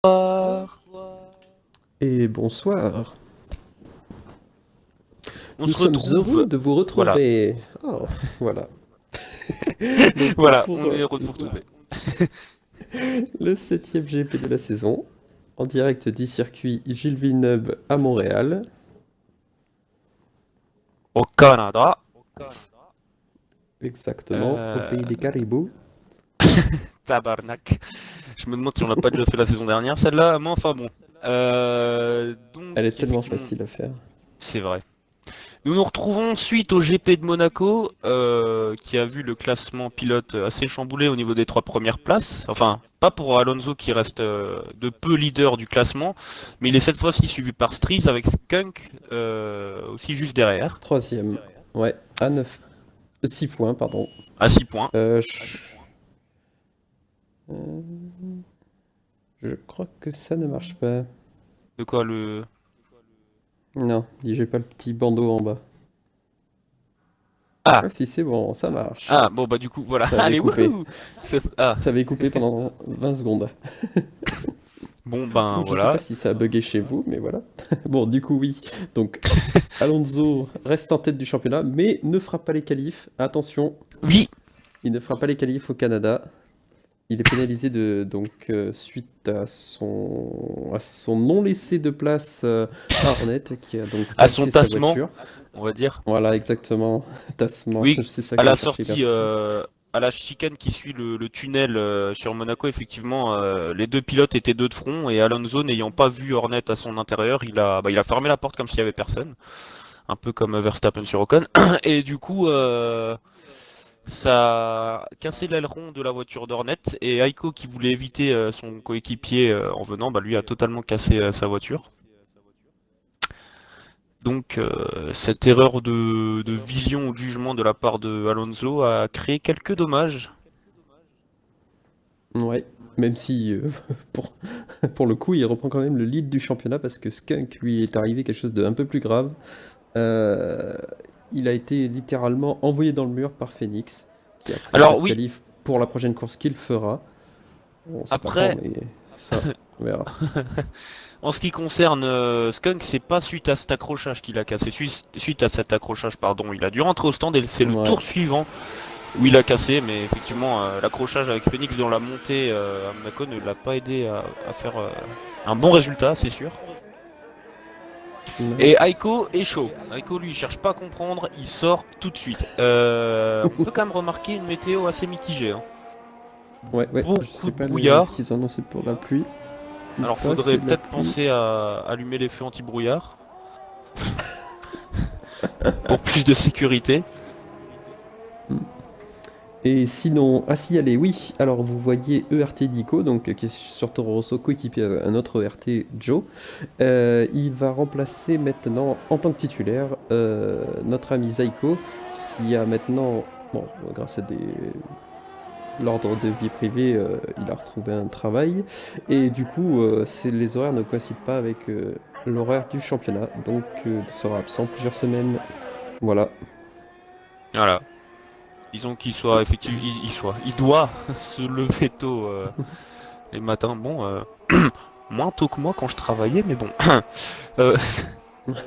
Bonsoir. Et bonsoir. On Nous se sommes retrouve. heureux de vous Voilà. retrouver. Oh, voilà. Donc, Voilà, pour on est heureux de vous retrouver. le 7e GP de la saison, en direct du circuit Gilles Villeneuve à Montréal. Au Canada. Exactement, au pays des caribous. Tabarnak. Je me demande si on l'a pas déjà fait la saison dernière, celle-là, mais enfin bon. Donc, Elle est tellement effectivement, facile à faire. c'est vrai. Nous nous retrouvons suite au GP de Monaco, qui a vu le classement pilote assez chamboulé au niveau des 3 premières places. Enfin, pas pour Alonso qui reste de peu leader du classement, mais il est cette fois-ci suivi par Street avec Skunk aussi juste derrière, 3e. Ouais, à 9. 6 points, pardon. à 6 points. Euh, je... euh, je crois que ça ne marche pas. De quoi le... Non, j'ai pas le petit bandeau en bas. Ah! Ah si, c'est bon, ça marche. Ah, bon bah du coup, voilà. Ça avait Allez, coupé. wouhou! Ah, Ça avait coupé pendant 20 secondes. bon ben Donc je sais pas voilà. si ça a bugué chez vous, mais voilà. Bon, du coup oui. Donc Alonso reste en tête du championnat, mais ne fera pas les qualifs. Attention, Oui, il ne fera pas les qualifs au Canada. Il est pénalisé suite à son non laissé de place à Hornet, qui a donc à son cassé sa tassement, voiture. on va dire. Voilà, exactement. Tassement, Oui, c'est ça à que je la cherchais, sortie, merci. à la chicane qui suit le tunnel sur Monaco, effectivement, les deux pilotes étaient deux de front et Alonso, n'ayant pas vu Hornet à son intérieur, il a fermé la porte comme s'il y avait personne, un peu comme Verstappen sur Ocon. Et du coup, ça a cassé l'aileron de la voiture d'Hornet et Aiko, qui voulait éviter son coéquipier en venant, bah, lui a totalement cassé sa voiture. Donc cette erreur de vision ou de jugement de la part de Alonso a créé quelques dommages. Ouais, même si pour, pour le coup, il reprend quand même le lead du championnat parce que Skunk, lui, est arrivé quelque chose de un peu plus grave. Euh, il a été littéralement envoyé dans le mur par Phoenix, qui a pris pas Alors de oui, qualif pour la prochaine course qu'il fera. On sait pas quand, après, mais ça, on verra. en ce qui concerne Skunk, c'est pas suite à cet accrochage qu'il a cassé. Suite à cet accrochage, pardon, il a dû rentrer au stand et c'est le Ouais, tour suivant où il a cassé. Mais effectivement, l'accrochage avec Phoenix dans la montée à Monaco ne l'a pas aidé à faire un bon résultat, c'est sûr. non. Et Aiko est chaud. Aiko, lui, il cherche pas à comprendre, il sort tout de suite. On peut quand même remarquer une météo assez mitigée, hein. Ouais, ouais, je Beaucoup sais de pas ce brouillard. qu'ils ont annoncé pour la pluie. Il Alors passe de faudrait la peut-être pluie. penser à allumer les feux anti-brouillard pour plus de sécurité. Et sinon, ah si, allez, oui. Alors vous voyez ERT Dico, donc qui est sur Toro Rosso, coéquipier à un autre ERT, Joe. Il va remplacer maintenant en tant que titulaire notre ami Zaiko, qui a maintenant, bon, grâce à l'ordre de vie privée, il a retrouvé un travail. Et du coup, les horaires ne coïncident pas avec l'horaire du championnat, donc il sera absent plusieurs semaines. Voilà. Voilà. Disons qu'il soit effectivement, il doit se lever tôt les matins. Bon, moins tôt que moi quand je travaillais, mais bon. Euh,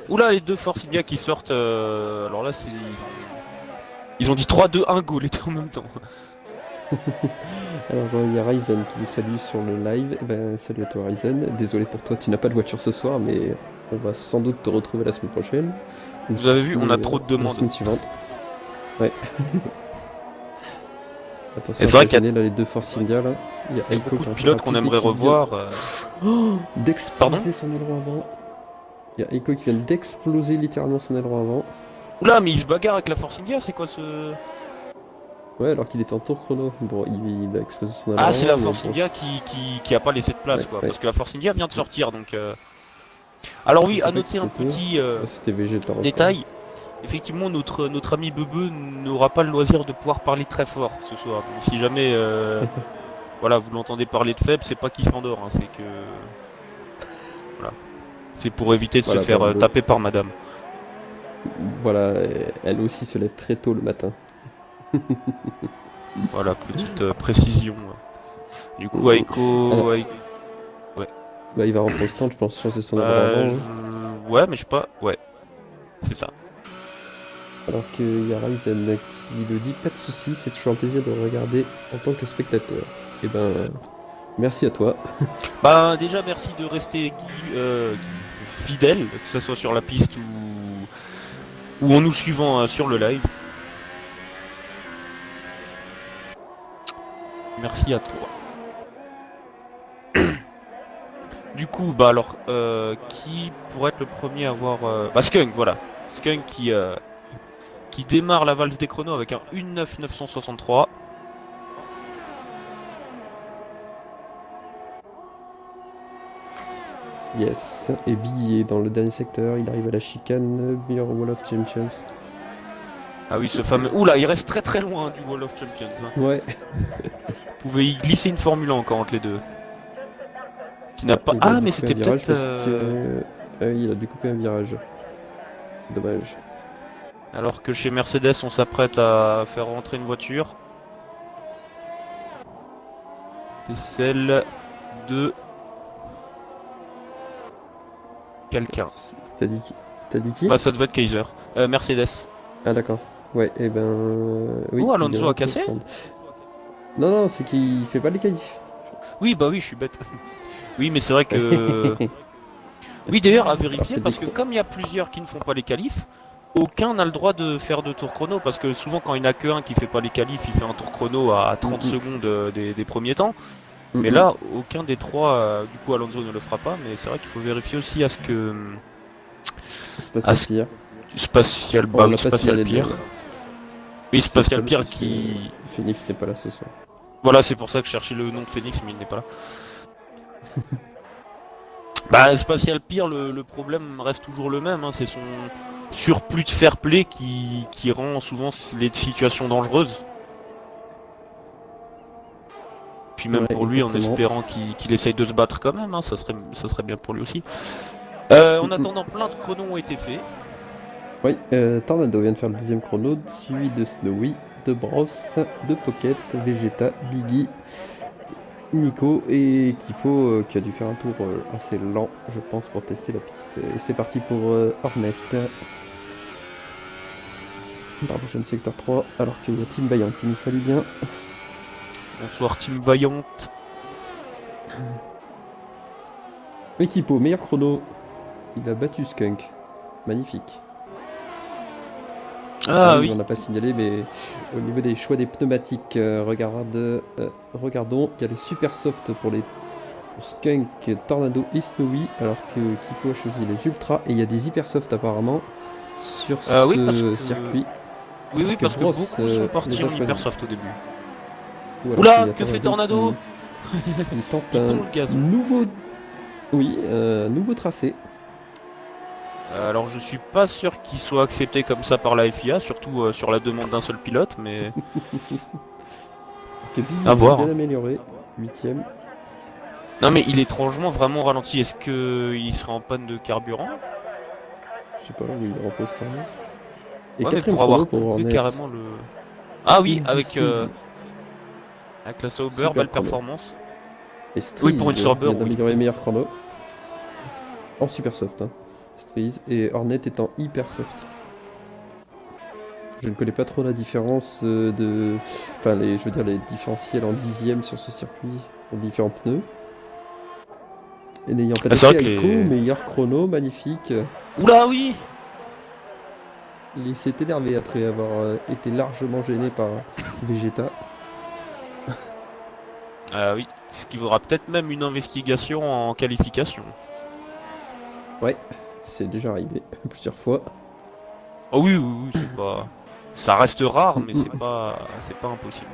Oula, les deux Force India qui sortent. Alors là, ils ont dit 3-2-1 go les deux en même temps. Alors, il y a Ryzen qui nous salue sur le live. Eh ben, salut à toi Ryzen. Désolé pour toi, tu n'as pas de voiture ce soir, mais on va sans doute te retrouver la semaine prochaine. Ou Vous avez si vu, ce on a n'est, trop de la demandes. semaine suivante. Ouais. Et Attention, c'est vrai je qu'il là, les deux Force India là. Il y a y a Aiko beaucoup qui de est encore pilotes qu'on impliqué, aimerait qui vient revoir. Pardon? d'exploser son aileron avant. Il y a Aiko qui vient d'exploser littéralement son aileron avant. Oula, mais il se bagarre avec la Force India, c'est quoi ce... Ouais, alors qu'il était en tour chrono. Bon, il a explosé son aileron Ah, c'est la mais Force bon. India qui a pas laissé de place, Ouais, quoi. ouais. Parce que la Force India vient de sortir, donc... Alors Je oui, sais à pas qui noter un c'était. petit C'était Vegeta encore. détail. Effectivement, notre ami Bebe n'aura pas le loisir de pouvoir parler très fort ce soir. Donc, si jamais voilà, vous l'entendez parler de faible, c'est pas qu'il s'endort, hein, c'est que... Voilà. C'est pour éviter de se Voilà, faire bon, taper par madame. voilà, elle aussi se lève très tôt le matin. Voilà, petite précision. Du coup, Alors, Ouais. Bah, il va rentrer au stand, je pense, changer son abord Euh, avant. Hein. Ouais, mais je sais pas. Ouais, c'est ça. Alors qu'il y a Ryzen qui le dit, pas de soucis, c'est toujours un plaisir de regarder en tant que spectateur. Et ben, merci à toi. Bah déjà merci de rester fidèle, que ce soit sur la piste ou en nous suivant sur le live. Merci à toi. Du coup, bah alors, qui pourrait être le premier à avoir... Bah Skunk, voilà. Skunk qui démarre la valse des chronos avec un 1.9.963. Yes. Et Biggie est dans le dernier secteur, il arrive à la chicane, meilleur Wall of Champions. Ah oui, ce fameux... Oula, il reste très très loin du Wall of Champions. Hein. Ouais. Vous pouvez y glisser une Formule 1 encore entre les deux. Qui n'a pas... Il a Ah, dû mais couper c'était un virage peut-être... parce que... il a dû couper un virage. C'est dommage. Alors que chez Mercedes, on s'apprête à faire rentrer une voiture. C'est celle de... quelqu'un. T'as dit qui? T'as dit qui? Bah, ça devait être Kaiser. Mercedes. Ah d'accord. Ouais, et ben... oui, Oh, il est Alonso a rentré au cassé? stand. Non, non, c'est qu'il fait pas les qualifs. Oui, bah oui, je suis bête. Oui, mais c'est vrai que... Oui, d'ailleurs, à vérifier, que parce des que cro- comme il y a plusieurs qui ne font pas les qualifs, aucun n'a le droit de faire de tour chrono, parce que souvent quand il n'y en a qu'un qui fait pas les qualifs, il fait un tour chrono à 30 Mm, secondes des premiers temps. mm, Mais mm. là, aucun des trois, du coup Alonso ne le fera pas, mais c'est vrai qu'il faut vérifier aussi à ce que... C'est pas à si pire. Spatial, On bah oui, l'a pas Spatial signalé Pire. de... Oui, C'est Spatial seul Pire parce que qui... Phoenix n'est pas là ce soir. Voilà, c'est pour ça que je cherchais le nom de Phoenix, mais il n'est pas là. Bah, Spatial Pire, le problème reste toujours le même, hein, c'est son surplus de fair play qui rend souvent les situations dangereuses. Puis même Ouais, pour lui, en exactement. espérant qu'il essaye de se battre quand même, hein, ça serait bien pour lui aussi. En Mm. attendant, plein de chronos ont été faits. Oui, Tornado vient de faire le deuxième chrono, suivi de Snowy, de Bros, de Pocket, Vegeta, Biggie, Nico et Kipo qui a dû faire un tour assez lent, je pense, pour tester la piste. Et c'est parti pour Hornet. Barbouchon secteur 3, alors qu'il y a Team Vaillant qui nous salue bien. Bonsoir Team Vaillante. Et Kipo, meilleur chrono. Il a battu Skunk. Magnifique. Ah Oui, oui. on n'a pas signalé, mais au niveau des choix des pneumatiques, regardons, il y a les super soft pour Skunk, Tornado et Snowy, alors que Kipo a choisi les ultras, et il y a des hyper soft apparemment sur Oui, parce ce que... circuit. Oui, Puisque parce que Bros, beaucoup sont partis les a en choisis. hypersoft au début. Ou alors Oula, qu'il y a que fait Tornado qui tente Il un tombe le gazon. nouveau... Oui, nouveau tracé. Alors je suis pas sûr qu'il soit accepté comme ça par la FIA, surtout sur la demande d'un seul pilote, mais Que Biggie à est voir. bien amélioré, 8ème. Non mais il est étrangement vraiment ralenti. Est-ce qu'il serait en panne de carburant? Je sais pas, oui, il repose Tornado. Et Ouais, mais quatrième pour avoir chrono pour coupé Hornet. carrément le... Ah oui, Une avec Snowy. la Sauber, Super belle chrono. performance. Et Striz Oui, pour une Sauber, vient oui. d'améliorer meilleur chrono. En super soft, hein. Striz. Et Hornet est en hyper soft. Je ne connais pas trop la différence de... Enfin, je veux dire, les différentiels en dixième sur ce circuit pour différents pneus. Et n'ayant pas Ah, c'est vrai d'attaqué que Aiko, les... meilleur chrono, magnifique. Oula, oui. Il s'est énervé après avoir été largement gêné par Vegeta. Ah oui, ce qui vaudra peut-être même une investigation en qualification. Ouais, c'est déjà arrivé plusieurs fois. Oh oui, oui, oui, c'est pas... Ça reste rare, mais c'est pas impossible.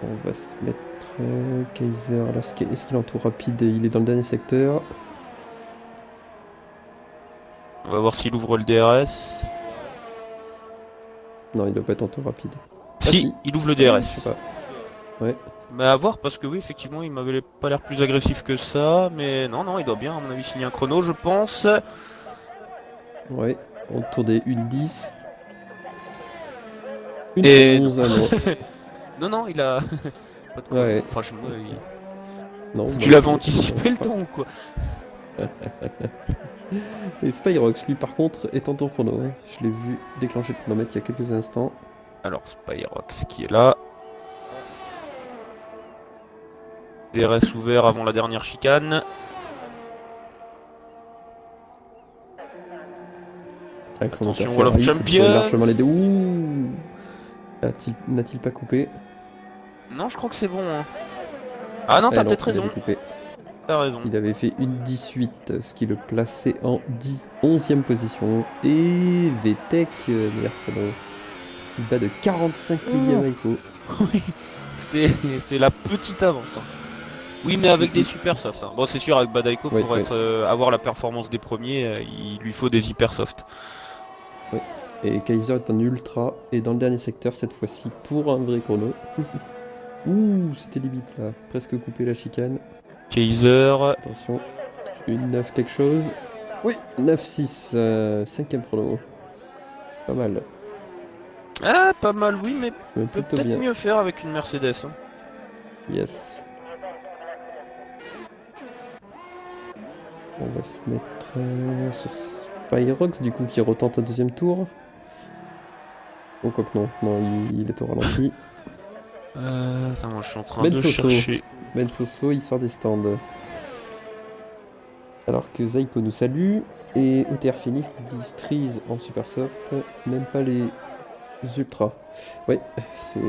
On va se mettre Kaiser. Alors, est-ce qu'il est en tour rapide? Il est dans le dernier secteur. On va voir s'il ouvre le DRS. Non, il doit pas être en tour rapide. Si, il ouvre le Je DRS. sais pas. Ouais. Mais à voir, parce que oui, effectivement, il m'avait pas l'air plus agressif que ça, mais non, non, il doit bien, à mon avis, signer un chrono, je pense. Ouais. Autour des 1-10. Et 1-11, ah non. non, non, il a pas de chrono. Ouais. Enfin, chez moi, Non, Tu bah, l'avais anticipé le temps ou quoi? Et Spyrox, lui par contre, est en tour chrono. Hein. Je l'ai vu déclencher le chronomètre il y a quelques instants. Alors Spyrox qui est là. DRS ouvert avant la dernière chicane. Avec son Attention, moteur Wall of Ferrari, ça Champions. devrait largement l'aider. Ouh. N'a-t-il pas coupé? Non, je crois que c'est bon. Hein. Ah non, t'as Non, peut-être il avait raison. coupé. T'as raison. Il avait fait une 18, ce qui le plaçait en 11e position. Et VTech, meilleur chrono. Il bat de 45 millième Aiko. Oui, c'est la petite avance. Hein. Oui, mais avec des super softs. Hein. Bon, c'est sûr, avec Badaiko, Oui, pour oui. avoir la performance des premiers, il lui faut des hyper softs. Oui. Et Kaiser est en ultra. Et dans le dernier secteur, cette fois-ci, pour un vrai chrono. Ouh, c'était limite là. Presque coupé la chicane. Kaiser. Attention. Une 9 quelque chose. Oui, 9-6. 5ème chrono. C'est pas mal. Ah, pas mal, oui, mais C'est même peut plutôt peut-être bien. mieux faire avec une Mercedes. Hein. Yes. On va se mettre sur Spyrox du coup qui retente au deuxième tour. Oh quoi que non, non il est au ralenti. Attends, moi je suis en train Ben de Soso. chercher. Ben Soso il sort des stands. Alors que Zaiko nous salue et OTR Phoenix nous dit Streeze en super soft, même pas les ultras. Ouais, c'est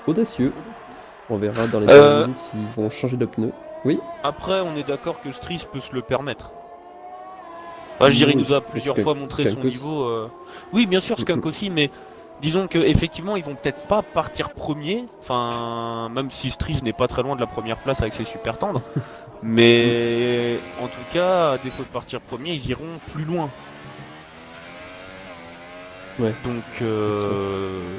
audacieux. On verra dans les dernières minutes s'ils vont changer de pneu. Oui. Après, on est d'accord que Streeze peut se le permettre. Enfin, je dirais, il Oui, nous a plusieurs fois montré son Skunk aussi. niveau. Oui, bien sûr, Skunk aussi, mais disons que effectivement, ils vont peut-être pas partir premier. Enfin, même si Streeze n'est pas très loin de la première place avec ses super tendres. Mais en tout cas, à défaut de partir premier, ils iront plus loin. Ouais. Donc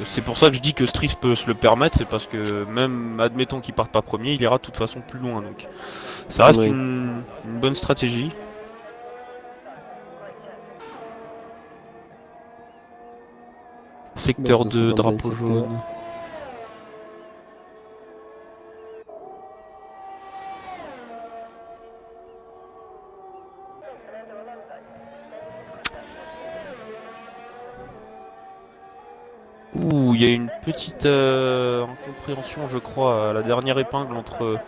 c'est pour ça que je dis que Streeze peut se le permettre, c'est parce que même admettons qu'il parte pas premier, il ira de toute façon plus loin. Donc ça reste Oui. une bonne stratégie. Secteur Bah, 2, dans le drapeau secteur. jaune. Ouh, il y a une petite incompréhension, je crois, à la dernière épingle entre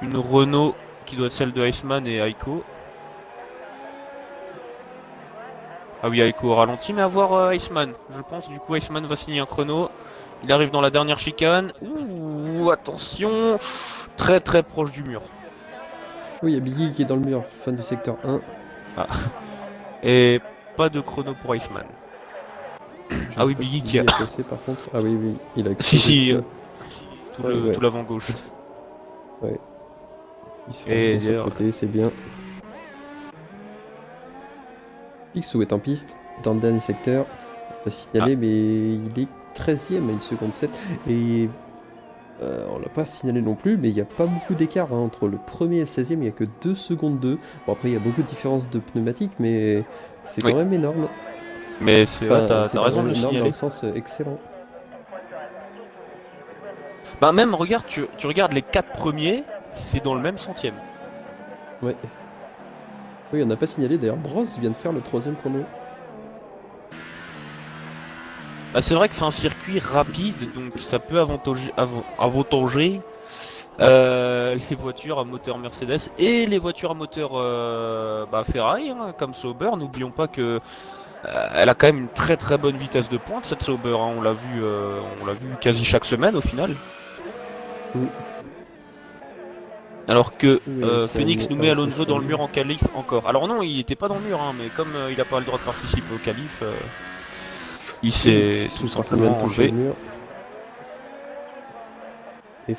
une Renault qui doit être celle de Iceman et Aiko. Ah oui, Aiko au ralenti, mais à voir Iceman. Je pense, du coup, Iceman va signer un chrono. Il arrive dans la dernière chicane. Ouh, attention, très très proche du mur. Oui, il y a Biggie qui est dans le mur, fin du secteur 1. Ah. Et pas de chrono pour Iceman. Ah oui, Biggie qui a... Passé, par contre. Ah oui, oui, il a Si, tout. tout l'avant gauche. Ouais. Il se Et range de son côté, c'est bien. Picsou est en piste, dans le dernier secteur. On va signaler, mais il est 13ème à 1 seconde 7. Et on l'a pas signalé non plus, mais il n'y a pas beaucoup d'écart hein, entre le premier et le 16ème. Il n'y a que 2 secondes 2. Bon, après, il y a beaucoup de différences de pneumatiques, mais c'est quand même énorme. Mais c'est vrai, t'as c'est raison de le énorme signaler. dans le sens excellent. Bah même, regarde, tu regardes les 4 premiers, c'est dans le même centième. Ouais. Oui, on n'a pas signalé. D'ailleurs, Bros vient de faire le 3ème chrono. Bah, c'est vrai que c'est un circuit rapide, donc ça peut avantager les voitures à moteur Mercedes et les voitures à moteur Ferrari, hein, comme Sauber. N'oublions pas que elle a quand même une très très bonne vitesse de pointe cette Sauber. Hein. On l'a vu quasi chaque semaine au final. Oui. Alors que Oui, Phoenix nous met Alonso dans le mur mur en qualif encore. Alors non, il était pas dans le mur, hein, mais comme il a pas le droit de participer au qualif, il s'est tout simplement enlevé. Et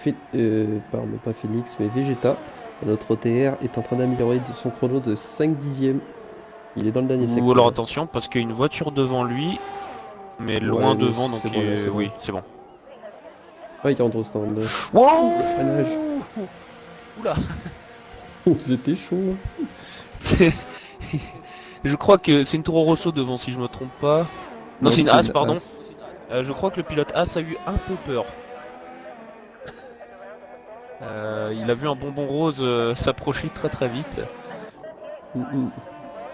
pardon, pas Phoenix, mais Vegeta, notre OTR, est en train d'améliorer son chrono de 5 dixièmes. Il est dans le dernier secteur. Ou alors attention, parce qu'il y a une voiture devant lui, mais loin devant, donc oui, c'est bon. Ah, il rentre au stand. Wow, le freinage. Oula. Oh, c'était chaud. Je crois que c'est une Toro Rosso devant, si je me trompe pas. Non, c'est une As, pardon. Je crois que le pilote As a eu un peu peur. Il a vu un bonbon rose s'approcher très très vite. Mm, mm.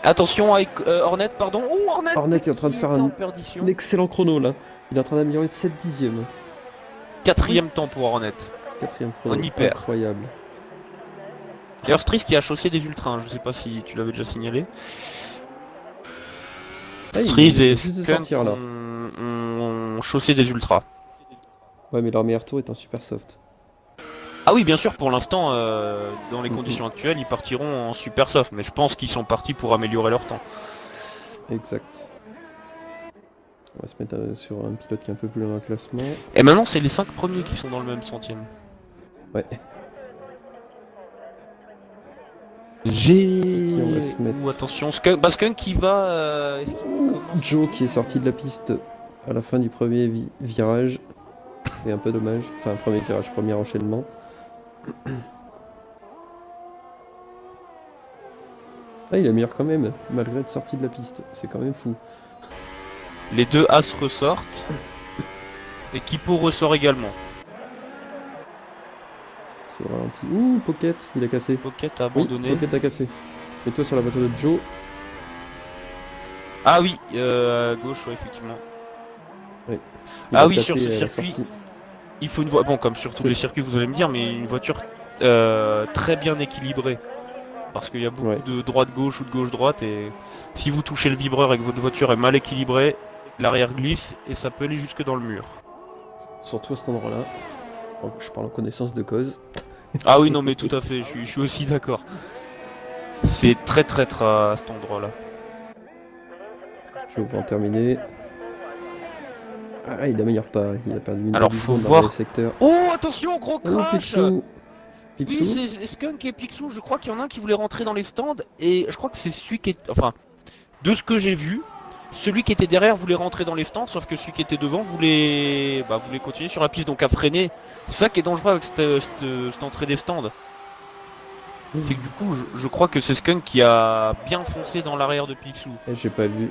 Attention, Hornet, pardon. Oh, Hornet, Hornet est en train de faire en un perdition. excellent chrono là. Il est en train d'améliorer de 7 dixièmes. Quatrième temps pour Hornet. Quatrième chrono. On y perd. Incroyable. D'ailleurs, Striss qui a chaussé des ultras, hein, je sais pas si tu l'avais déjà signalé. Ah, il Striss vient et juste de Skunk sortir, là. ont chaussé des ultras. Ouais, mais leur meilleur tour est en super soft. Ah oui, bien sûr, pour l'instant, dans les Mhm. conditions actuelles, ils partiront en super soft, mais je pense qu'ils sont partis pour améliorer leur temps. Exact. On va se mettre sur un pilote qui est un peu plus loin dans le classement. Et maintenant, c'est les 5 premiers qui sont dans le même centième. Ouais. J'ai... on va se mettre- Ouh, attention, Skunk qui va... est-ce qu'il commence Joe qui est sorti de la piste à la fin du premier virage. C'est un peu dommage. Enfin, premier virage, premier enchaînement. Ah, il est meilleur quand même, malgré être sorti de la piste. C'est quand même fou. Les deux As ressortent. Et Kipo ressort également. Sur le ralenti. Ouh, Pocket, il a cassé. Pocket a Oui, abandonné. Pocket a cassé. Mets-toi sur la voiture de Joe. Ah oui, à gauche, ouais, effectivement. Il Ah a oui, tapé sur ce à la circuit. sortie. Il faut une voiture, bon, comme sur tous C'est- les circuits, vous allez me dire, mais une voiture très bien équilibrée. Parce qu'il y a beaucoup Ouais. de droite-gauche ou de gauche-droite, et si vous touchez le vibreur et que votre voiture est mal équilibrée, l'arrière glisse et ça peut aller jusque dans le mur. Surtout à cet endroit-là. Donc, je parle en connaissance de cause. Ah oui, non, mais tout à fait, je suis aussi d'accord. C'est très traître à cet endroit-là. Je vais en terminer. Ah, il améliore pas. Il a perdu une Alors, division faut dans voir- le secteur. Oh, attention, gros Oh, crash! Picsou. Oui, Picsou. c'est Skunk et Picsou, je crois qu'il y en a un qui voulait rentrer dans les stands, et je crois que c'est celui qui est... Enfin, de ce que j'ai vu, celui qui était derrière voulait rentrer dans les stands, sauf que celui qui était devant voulait continuer sur la piste, donc à freiner. C'est ça qui est dangereux avec cette entrée des stands. C'est que du coup, je crois que c'est Skunk qui a bien foncé dans l'arrière de Picsou. J'ai pas vu.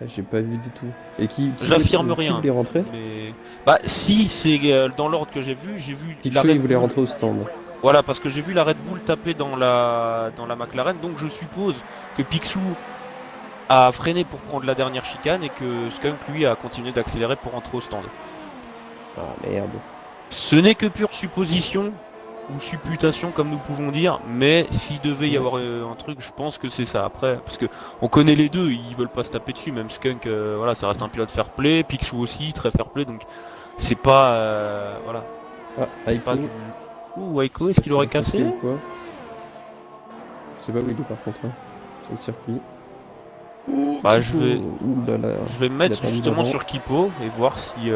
J'ai pas vu du tout. Et qui J'affirme qui rien. voulait rentrer? Mais... Bah si, c'est dans l'ordre que j'ai vu la Picsou, Red il voulait Bull- rentrer au stand. Voilà, parce que j'ai vu la Red Bull taper dans la McLaren, donc je suppose que Picsou a freiné pour prendre la dernière chicane et que Skunk, lui, a continué d'accélérer pour rentrer au stand. Ah merde. Ce n'est que pure supposition, ou supputation comme nous pouvons dire, mais s'il devait y avoir un truc, je pense que c'est ça. Après, parce que on connaît les deux, ils veulent pas se taper dessus, même Skunk, voilà, ça reste un pilote fair play, Picsou aussi, très fair play, donc c'est pas... voilà. Ah, C'est Aiko. pas du... Ouh, Aiko, est-ce qu'il aurait cassé ou quoi? Je sais pas où il est par contre, hein, sur le circuit. Bah, je vais... Ouh là là. Je vais me mettre Il a perdu justement devant. sur Kipo et voir si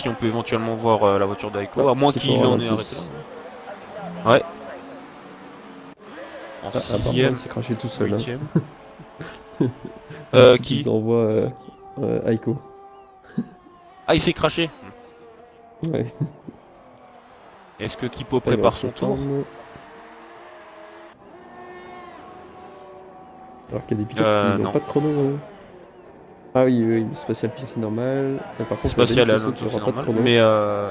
on peut éventuellement voir la voiture d'Aiko, Ah, à moins Kipo qu'il en ait ralenti. arrêté là. Ouais. En Apparemment, sixième, il s'est craché tout seul. Hein. huitième. Ensuite, Qui ils envoient Aiko. Ah, il s'est craché. Ouais. Est-ce que Kipo Ah, il prépare reste son au tour? stand. Alors qu'il y a des pilotes qui non. n'ont pas de chrono. Ah oui, oui, Spatial Pire c'est normal. Et par contre, Spatial, il y a là, Denso qui c'est n'aura pas de normal. chrono.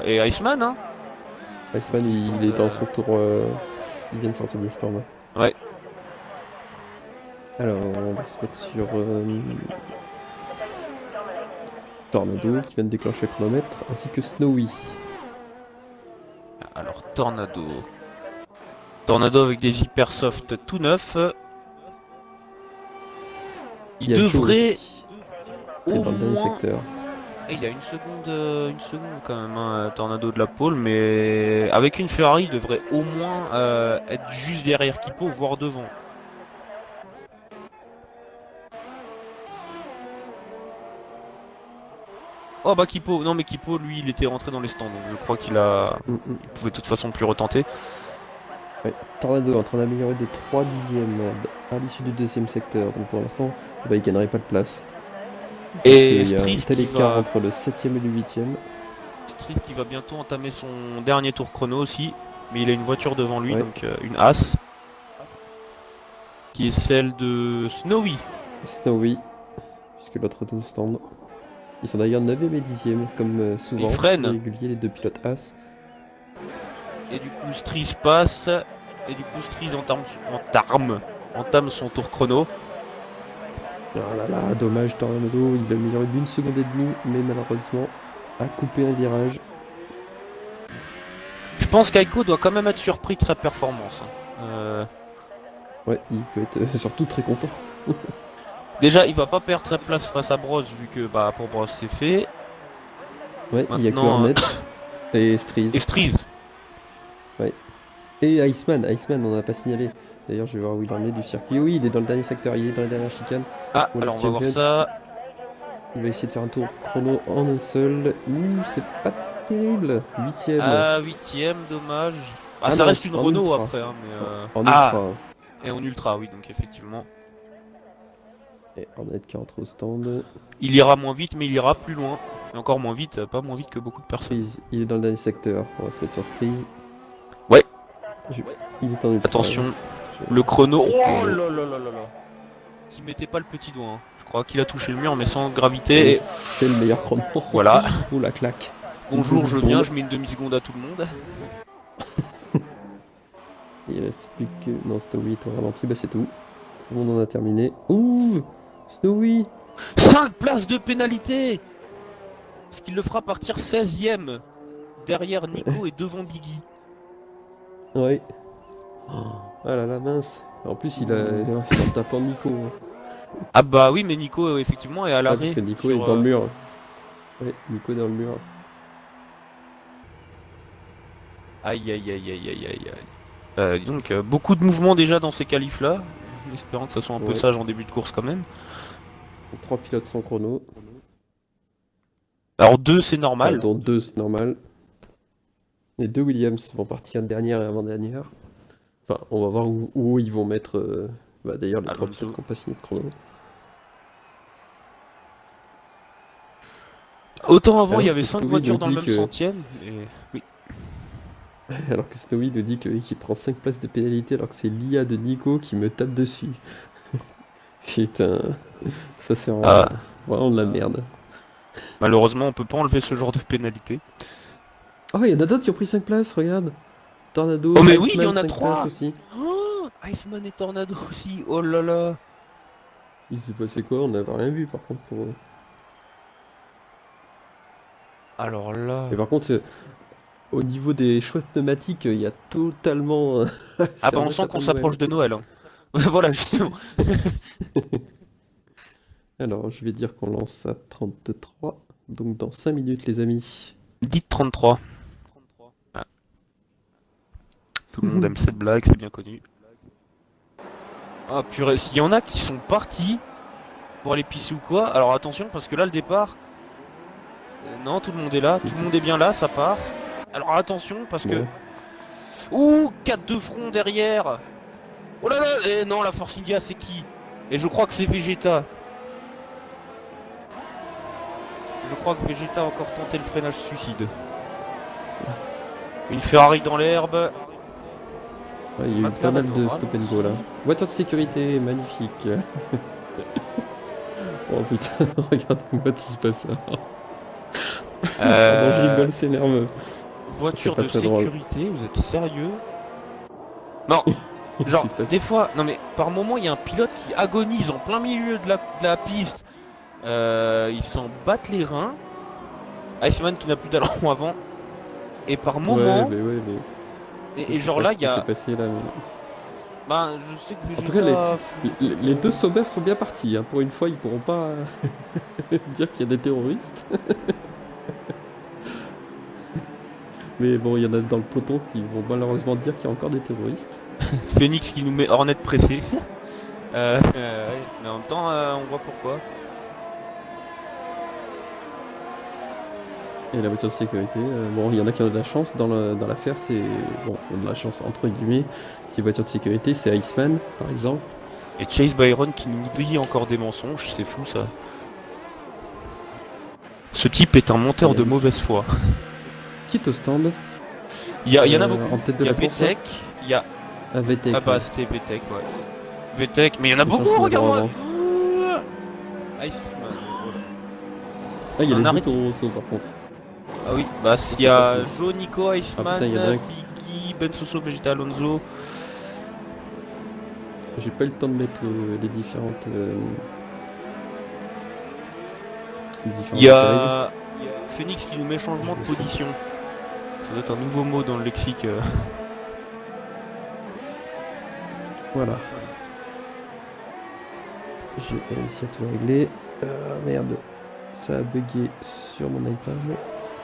Mais et Iceman, hein? Iceman, il est dans son tour. Il vient de sortir des stands. Ouais. Alors, on va se mettre sur Tornado qui vient de déclencher le chronomètre, ainsi que Snowy. Alors, Tornado. Tornado avec des hypersoft tout neufs. Il y a Joe devrait aussi, qui est au dans le dernier moins... secteur. Et il y a une seconde quand même, hein, Tornado de la pole, mais avec une Ferrari, il devrait au moins être juste derrière Kipo, voire devant. Oh bah Kipo, non mais Kipo lui il était rentré dans les stands, donc je crois qu'il il pouvait de toute façon plus retenter. Ouais. Tornado est en train d'améliorer de 3 dixièmes à l'issue du deuxième secteur, donc pour l'instant, bah, il gagnerait pas de place. Et Il y a un Striss tel qui écart va... entre le 7ème et le 8ème. Striss qui va bientôt entamer son dernier tour chrono aussi, mais il a une voiture devant lui, Ouais. donc une As, qui est celle de Snowy. Snowy, puisque l'autre est au stand. Ils sont d'ailleurs 9e et 10e, comme souvent. Ils freinent. Réguliers, les deux pilotes As. Et du coup, Striz passe. Et du coup, Striz entame son tour chrono. Oh là là, dommage, Tornado, il a amélioré d'1 seconde et demie, mais malheureusement a coupé un virage. Je pense qu'Aiko doit quand même être surpris de sa performance. Ouais, il peut être surtout très content. Déjà, il va pas perdre sa place face à Bros, vu que bah, pour Bros c'est fait. Ouais, il y a que Maintenant, Hornet et Striz. Et Striz. Et Iceman, on n'a pas signalé. D'ailleurs, je vais voir où il en est du circuit. Oui, il est dans le dernier secteur, il est dans la dernière chicane. Ah, Wall alors of on va voir Champions. ça. Il va essayer de faire un tour chrono en un seul. Ouh, c'est pas terrible. 8ème. Ah, 8ème, dommage. Ah, Ah ça non, reste une en Renault ultra. après. Hein, mais En Ah, ultra. et en ultra, oui, donc effectivement. Et Hornet qui rentre au stand. Il ira moins vite, mais il ira plus loin. Et encore moins vite, pas moins vite que beaucoup de personnes. Striz, il est dans le dernier secteur. On va se mettre sur Striz. Ouais. Il est en ultra. Attention, le chrono. Oh Oh là là là là là. Qui mettait pas le petit doigt. Hein. Je crois qu'il a touché le mur, mais sans gravité. Et Et c'est le meilleur chrono. voilà. Ouh la claque. Bonjour, Une je viens, demi-seconde. je mets une demi-seconde à tout le monde. Il reste plus que. Non, Snowy est au ralenti, bah c'est tout. Tout le monde en a terminé. Ouh, Snowy. 5 places de pénalité. Ce qui le fera partir 16ème. Derrière Nico et devant Biggie. Ouais. Oh, ah là là, mince. En plus, il est en tapant Nico. Ah bah oui, mais Nico effectivement est à Ah, l'arrêt. parce que Nico sur, est dans le mur. Ouais, Nico est dans le mur. Aïe aïe aïe aïe aïe aïe aïe. Donc beaucoup de mouvements déjà dans ces qualifs là. En espérant que ça soit un peu Ouais. sage en début de course quand même. 3 pilotes sans chrono. Alors 2 c'est normal. Dont 2 c'est normal. Les deux Williams vont partir dernière et avant-dernière. Enfin, on va voir où ils vont mettre. Bah, d'ailleurs, les 3 Alonso. pilotes qui n'ont pas signé de chrono. Autant avant Alors il y avait que 5 Snowy voitures nous dans le dit même que- centième. Et... Oui. Alors que Snowy nous dit qu'il prend 5 places de pénalité alors que c'est l'IA de Nico qui me tape dessus. Putain, ça c'est vraiment de la merde. Malheureusement on peut pas enlever ce genre de pénalité. Oh, il y en a d'autres qui ont pris 5 places, regarde. Tornado, Oh mais oui, il y Iceman, en a 5 trois. places aussi. Oh, Iceman et Tornado aussi. Oh là là. Il s'est passé quoi? On n'avait rien vu par contre pour eux. Alors là. Et par contre, au niveau des choix de pneumatiques, il y a totalement. Ah bah on sent qu'on s'approche de Noël. Hein. Voilà justement. Alors, je vais dire qu'on lance à 33. Donc dans 5 minutes, les amis. Dites 33. Ah. Tout le monde aime cette blague, c'est bien connu. Ah purée, s'il y en a qui sont partis pour aller pisser ou quoi, alors attention parce que là le départ... non, tout le monde est là, tout le monde est bien là, ça part. Alors attention parce que... Ouais. Ouh, 4 de front derrière. Oh là là, et non, la Force India c'est qui? Et je crois que c'est Vegeta. Je crois que Vegeta a encore tenté le freinage suicide. Une Ferrari dans l'herbe. Ouais, il y a eu McLaren pas mal de au stop and go là. Voiture de sécurité, magnifique. Oh putain, regardez-moi tout se passe là. Pardon, je rigole, c'est nerveux. Voiture C'est de pas très drôle. sécurité, vous êtes sérieux? Non, genre, C'est pas- des fois, non mais par moment, il y a un pilote qui agonise en plein milieu de la piste. Ils s'en battent les reins. Iceman qui n'a plus d'aileron avant. Et par moment, Ouais, mais. et genre là, il y C'est a. passé là, mais... Bah, je sais que En tout Vegeta. cas, les deux Sauber sont bien partis. Hein. Pour une fois, ils pourront pas dire qu'il y a des terroristes. Mais bon, il y en a dans le peloton qui vont malheureusement dire qu'il y a encore des terroristes. Phoenix qui nous met Hornet pressé. Ouais, mais en même temps, on voit pourquoi. Et la voiture de sécurité, bon, il y en a qui ont de la chance dans l'affaire, c'est. Bon, de la chance entre guillemets, qui est voiture de sécurité, c'est Iceman par exemple. Et Chase Byron qui nous dit encore des mensonges, c'est fou ça. Ce type est un menteur de mauvaise foi. Qui est au stand. Il y en a beaucoup. En tête de Il y a la course. Vetek, il y a... Ah, Vettel. Ah bah c'était Vetek, ouais. Vetek, mais il y en a Une chance beaucoup, de regarde-moi. avant. Iceman, voilà. Ah, il y a Un les deux arrêt. Toro Rosso par contre. Ah oui, bah il y a Joe, Nico, Ah Iceman, putain, il y en a un Biggie, Ben Soso, Vegeta, Alonso. J'ai pas eu le temps de mettre les différentes. Il y a Phoenix qui nous met changement de Je sais. position. Ça doit être un nouveau mot dans le lexique. Voilà. J'ai réussi à tout régler. Merde. Ça a bugué sur mon iPad.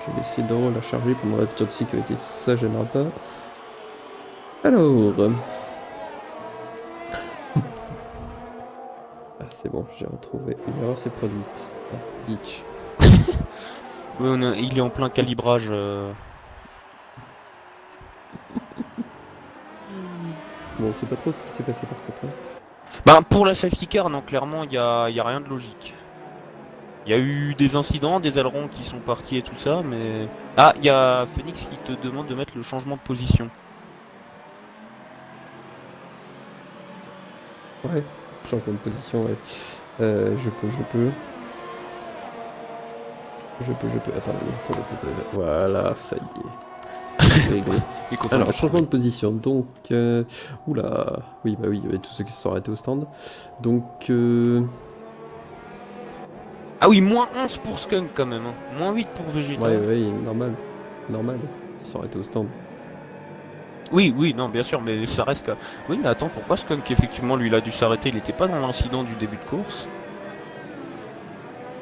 Je vais essayer de la charger pendant la feature de sécurité. Ça gênera pas. Alors. Ah, c'est bon, j'ai retrouvé. Une erreur s'est produite. Ah, bitch. Oui, il est en plein calibrage. Bon, c'est pas trop ce qui s'est passé par contre. Hein. Bah, pour la safety car, non, clairement, il y a rien de logique. Il y a eu des incidents, des ailerons qui sont partis et tout ça, mais... Ah, il y a Phoenix qui te demande de mettre le changement de position. Ouais, changement de position, ouais. Je peux. Attends. Voilà, ça y est. Réglé. Il est content Alors, de changement de retrouver. position. Donc, oula. Oui, bah oui, il y avait tous ceux qui se sont arrêtés au stand. Donc, Ah oui, moins 11 pour Skunk quand même. Hein. Moins 8 pour Vegeta. ouais, normal. Normal. Ils se sont arrêtés au stand. Oui, non, bien sûr, mais ça reste que... Oui, mais attends, pourquoi Skunk, effectivement, lui, il a dû s'arrêter? Il était pas dans l'incident du début de course.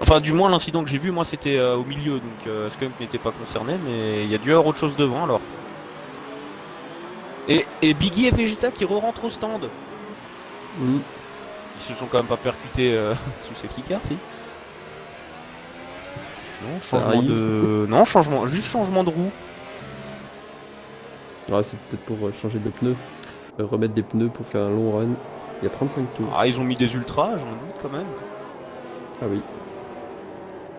Enfin, du moins, l'incident que j'ai vu, moi, c'était au milieu, donc Skunk n'était pas concerné, mais il y a dû y avoir autre chose devant, alors. Et Biggie et Vegeta qui re-rentrent au stand. Hmm. Ils se sont quand même pas percutés sous ces car, si. Non, Ça changement arrive. de... Non, juste changement de roue. Ah, c'est peut-être pour changer de pneus. Remettre des pneus pour faire un long run. Il y a 35 tours. Ah, ils ont mis des ultras, j'en doute quand même. Ah oui.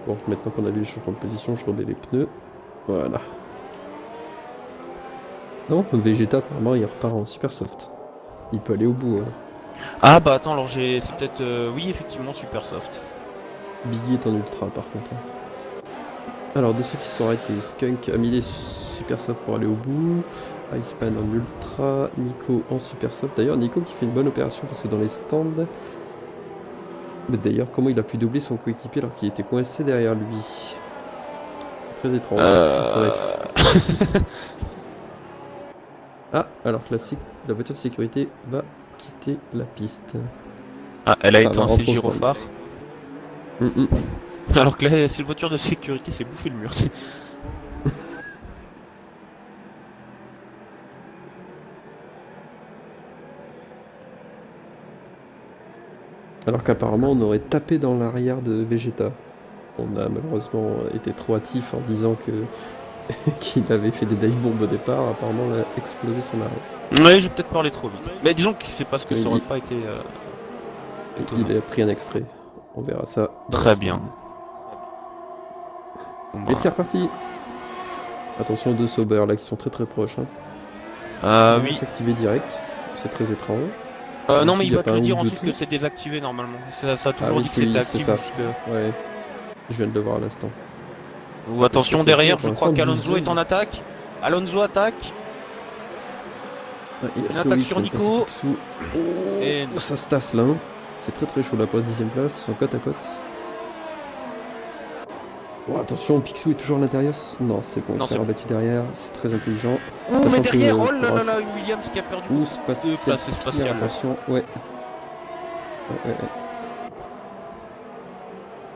Bon, maintenant qu'on a vu les changements de position, je remets les pneus. Voilà. Non, Vegeta, apparemment, il repart en super soft. Il peut aller au bout. Hein. Ah bah attends, alors j'ai... C'est peut-être... Oui, effectivement, super soft. Biggie est en ultra, par contre. Hein. Alors, de ceux qui se sont arrêtés, Skunk a mis les super soft pour aller au bout. Iceman en ultra. Nico en super soft. D'ailleurs, Nico qui fait une bonne opération parce que dans les stands... Mais d'ailleurs, comment il a pu doubler son coéquipier alors qu'il était coincé derrière lui? C'est très étrange. Bref. Ah, alors classique, la voiture de sécurité va quitter la piste. Ah, elle a Enfin, éteint va ses rentrer au stand. gyrophares. Mm. Alors que là, cette voiture de sécurité s'est bouffé le mur. Alors qu'apparemment, on aurait tapé dans l'arrière de Vegeta. On a malheureusement été trop hâtif en disant que qu'il avait fait des dive bombs au départ. Apparemment, on a explosé son arrêt. Ouais, j'ai peut-être parlé trop vite. Mais disons que c'est parce que Mais ça aurait pas été étonnant. Il a pris un extrait. On verra ça. dans Très la bien. semaine. Bon, Et bah, c'est reparti. Attention aux deux Sauber là qui sont très très proches. Hein. Ah Il va oui. s'activer direct. C'est très étrange. Non, mais il y a va te pas le un dire ou deux ensuite que tours c'est désactivé normalement. Ça a toujours Ah oui, dit que c'était c'est actif ça. jusque... Ouais. Je viens de le voir à l'instant. Ou attention c'est derrière, pour je crois l'instant, qu'Alonso est en dixième. attaque. Alonso attaque. Ah, il y a Une Stoic attaque qui sur vient de passer Nico. Picsou. Et Oh, ça se tasse là. Hein. C'est très très chaud là pour la 10ème place. Ils sont côte à côte. Oh, attention, Picsou est toujours à l'intérieur. Non, c'est bon, Non, il s'est c'est bon. rebattu derrière. C'est très intelligent. Ouh, mais Sachant derrière, que oh là pour là là, Williams qui a perdu Ouh, de spatial. place spatiale. Attention, ouais. Ouais.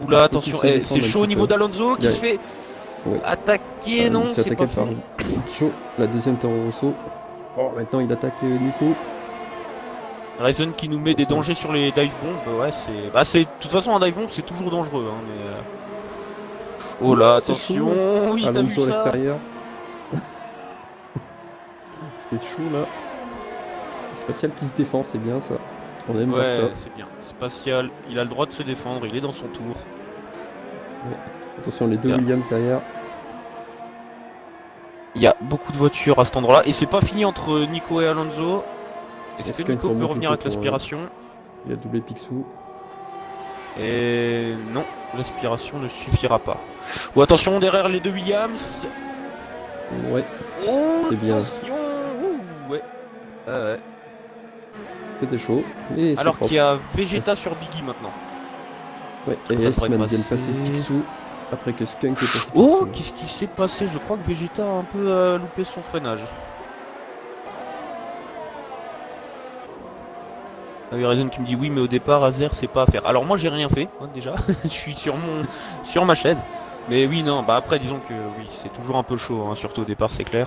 Oula, Faut attention, qu'il se c'est défende un chaud au petit niveau peu. d'Alonso qui Il y a- se fait Ouais. attaquer. Il Non, s'est c'est attaqué pas par fait. Joe, la deuxième Toro Rosso. Oh, maintenant il attaque Nico. Ryzen qui nous met des dangers sur les dive bombs, ouais, c'est... Bah, c'est... De toute façon, un dive bomb, c'est toujours dangereux, hein, mais... Oh là, C'est chaud. attention, oui, t'as vu Alonso à ça? l'extérieur. C'est chaud là. Spatial qui se défend, c'est bien ça. On aime voir Ouais, ça. c'est bien. Spatial, il a le droit de se défendre, il est dans son tour. Attention, les deux Bien. Williams derrière. Il y a beaucoup de voitures à cet endroit-là, et c'est pas fini entre Nico et Alonso. Est-ce Est-ce que qu'un Nico peut remonte revenir le avec coup pour, l'aspiration? Il a doublé Picsou. Et non, l'aspiration ne suffira pas. Ou attention, derrière les deux Williams. Ouais, Oh, c'est bien. attention. Ouh, ouais. Ouais. C'était chaud. Et c'est Alors propre. qu'il y a Vegeta sur Biggie maintenant. Ouais, et Ça devrait Iceman vient de passer. passer Picsou après que Skunk est passé Oh, Picsou. qu'est-ce qui s'est passé? Je crois que Vegeta a un peu loupé son freinage. Ah oui, Raiden qui me dit oui, mais au départ, Azer, c'est pas à faire. Alors moi, j'ai rien fait, hein, déjà. Je suis sur ma chaise. Mais oui, non, bah après, disons que oui, c'est toujours un peu chaud, hein, surtout au départ, c'est clair.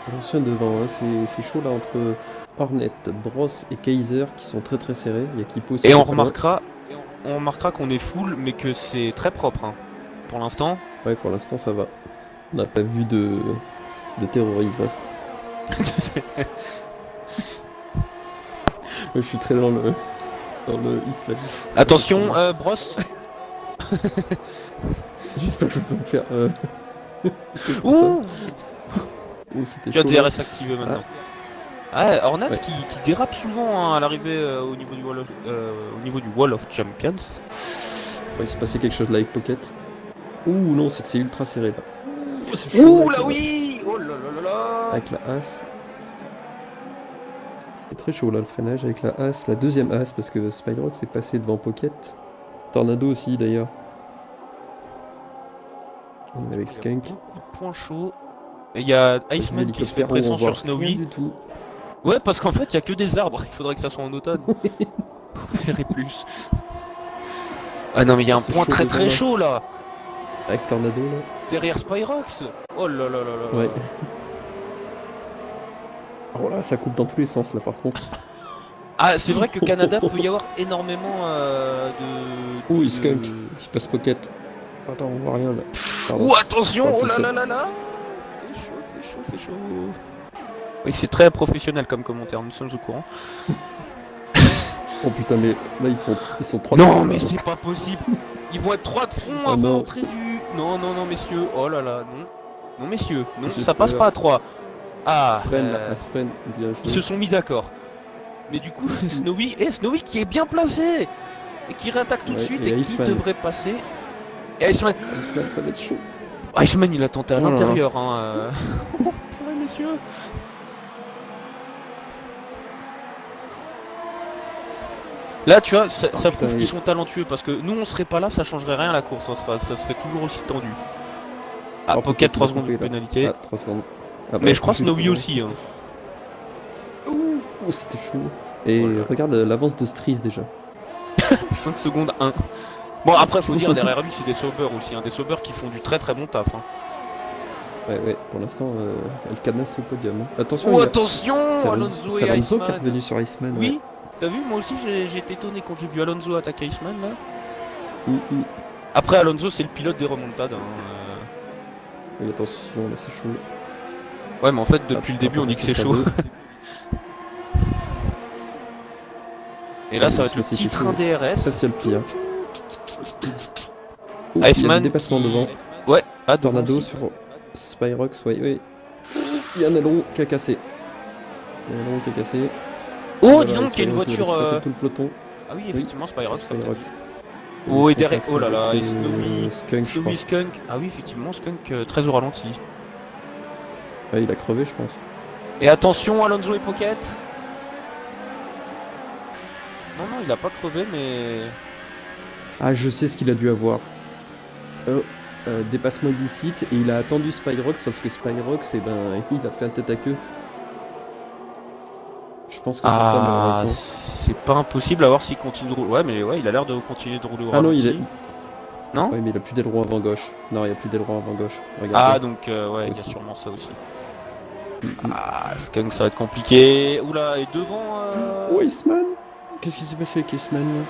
Attention devant, hein, c'est chaud là entre Hornet, Bros et Kaiser qui sont très très serrés. Il y a Kipo aussi. Et qui on est pas loin. remarquera qu'on est full, mais que c'est très propre, hein, pour l'instant. Ouais, pour l'instant ça va. On n'a pas vu de terrorisme. Ouais, je suis très dans le islam. Attention, Bros. J'espère que je peux me faire. Ouh, Oh, c'était tu as chaud. Là. DRS activé maintenant. Ah, Hornet Ouais. qui dérape souvent hein, à l'arrivée au niveau du Wall of Champions. Ouais, il s'est passé quelque chose là avec Pocket. Ouh non, c'est que c'est ultra serré là. Ouh, c'est chaud, Ouh avec là la- oui. Oh là là là là. Avec la As. C'était très chaud là le freinage avec la As, la deuxième As parce que Spyrox s'est passé devant Pocket. Tornado aussi d'ailleurs. On est avec Il y a Skunk. beaucoup de points chauds. Et il y a Iceman qui se fait L'hélicoptère, pression on voit sur rien Snowy. du tout. Ouais, parce qu'en fait, il y a que des arbres. Il faudrait que ça soit en automne. Vous verrez plus. Ah non, mais il y a un C'est point chaud très devant, très là. chaud là. Avec Tornado là. Derrière Spyrox. Oh là là là là. Ouais. Oh là, ça coupe dans tous les sens là par contre. Ah, c'est vrai que Canada peut y avoir énormément de. Ouh, de- Skunk, il se passe Pocket. Attends, on voit rien là. Pardon. Ouh, attention. Parle Oh tout là seul. là là là. C'est chaud, c'est chaud, c'est chaud. Oui, c'est très professionnel comme commentaire. Nous sommes au courant. Oh putain, mais là ils sont trois. Non, mais c'est pas possible. Ils vont être 3 de front Oh avant non. l'entrée du. Non, non, non, messieurs. Oh là là, non. Non, messieurs. Non, J'ai ça passe peur. pas à 3. Ah, Freine là, As freine, bien ils se joué. sont mis d'accord. Mais du coup, Snowy qui est bien placé et qui réattaque tout de Ouais, suite et et qui Iceman. devrait passer. Et Iceman, Iceman, ça va être chaud. Iceman il a tenté à Oh là là. l'intérieur. Hein. Oh, purée, messieurs. Là, tu vois, ça putain, prouve il- qu'ils sont talentueux parce que nous, on serait pas là, ça changerait rien à la course. Ça serait toujours aussi tendu. Ah, Oh, Pocket il 3 a secondes de coupé, là. pénalité. Ah, 3 secondes. Ah, bah, Mais je crois justement. Snowy aussi. Hein. Ouh, c'était chaud. Et Voilà. regarde l'avance de Stries déjà. 5 secondes 1. Bon, après, faut dire, derrière lui, c'est des sauveurs aussi. Hein. Des sauveurs qui font du très très bon taf. Hein. Ouais, pour l'instant, elle cadenasse le podium. Attention, Oh, il y a- attention, c'est Alonso c'est et Alonso qui est Iceman. revenu sur Iceman. Oui, t'as vu, moi aussi j'ai été étonné quand j'ai vu Alonso attaquer Iceman là. Ouais. Après, Alonso, c'est le pilote des remontades. Hein. Oui, attention, là c'est chaud. Ouais, mais en fait, depuis Hop, le début, on dit que c'est attention, chaud. Tornado. Et là, ça va être le C'est petit chaud. train DRS. Spatial pire. Oh, il y a Iceman. des dépassements devant. Ouais, ah, devant Tornado aussi. sur Spyrox, ouais. Il y a un aileron qui a cassé. Oh, Voilà, dis donc, il y a une Spyrox, il va voiture. laisser passer tout le peloton. Ah oui, effectivement, Spyrox. C'est comme t'as Spyrox. dit. Oh, et derrière. Contact Oh là là, avec, et Snowy. Skunk, je crois. Snowy Skunk. Ah oui, effectivement, Skunk très au ralenti. Ouais, il a crevé, je pense. Et attention, Alonso et Pocket. Non, il a pas crevé, mais. Ah, je sais ce qu'il a dû avoir. Dépassement illicite, et il a attendu Spyrox, sauf que Spyrox, il a fait un tête à queue. Je pense que c'est ça, Ah, malheureusement. c'est pas impossible à voir s'il continue de rouler. Ouais, mais ouais, il a l'air de continuer de rouler au Ah non, ralenti. il est. Non Ouais, mais il a plus d'aileron avant gauche. Non, il n'y a plus d'aileron avant gauche. Ah, Regardez. donc ouais, il y a Aussi. sûrement ça aussi. Ah, Skunk, ça va être compliqué. Oula, et devant. Oh, Iceman. Qu'est-ce qui s'est passé avec Iceman là?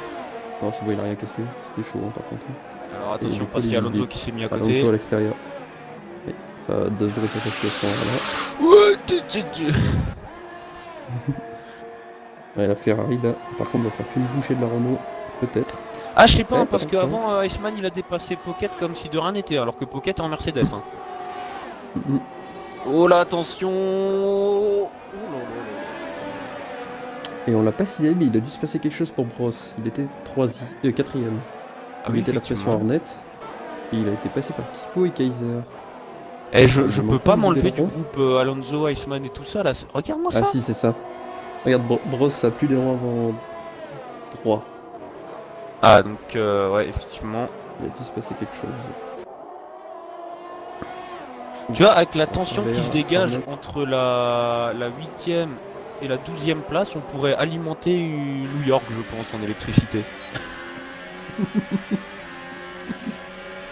Non, c'est bon, il a rien cassé. C'était chaud, hein, par contre. Alors attention, du coup, parce qu'il y a il- Alonso qui s'est mis à côté. Alonso à l'extérieur. Oui, ça devrait être à ce moment-là. Ouais, Ouais, la Ferrari là, par contre, va faire qu'une bouchée de la Renault, peut-être. Ah, je sais pas, Ouais, parce pas tant que ça. qu'avant, Iceman il a dépassé Pocket comme si de rien n'était, alors que Pocket est en Mercedes. Hein. Mhm. Oh là, attention. Oh là là là. Et on l'a pas signalé, mais il a dû se passer quelque chose pour Bros. Il était 4ème. Ah Il oui, était la pression effectivement. Hornet. Et il a été passé par Kipo et Kaiser. Et je Il peux manque pas le m'enlever du libéron. groupe Alonso, Iceman et tout ça là. Regarde-moi Ah ça. si, c'est ça. Regarde, Bros a plus d'aileron avant 3. Ah donc ouais, effectivement. Il a dû se passer quelque chose. Tu vois, avec la tension qui Envers se dégage Hornet. entre la 8ème et la 12ème place, on pourrait alimenter New York, je pense, en électricité.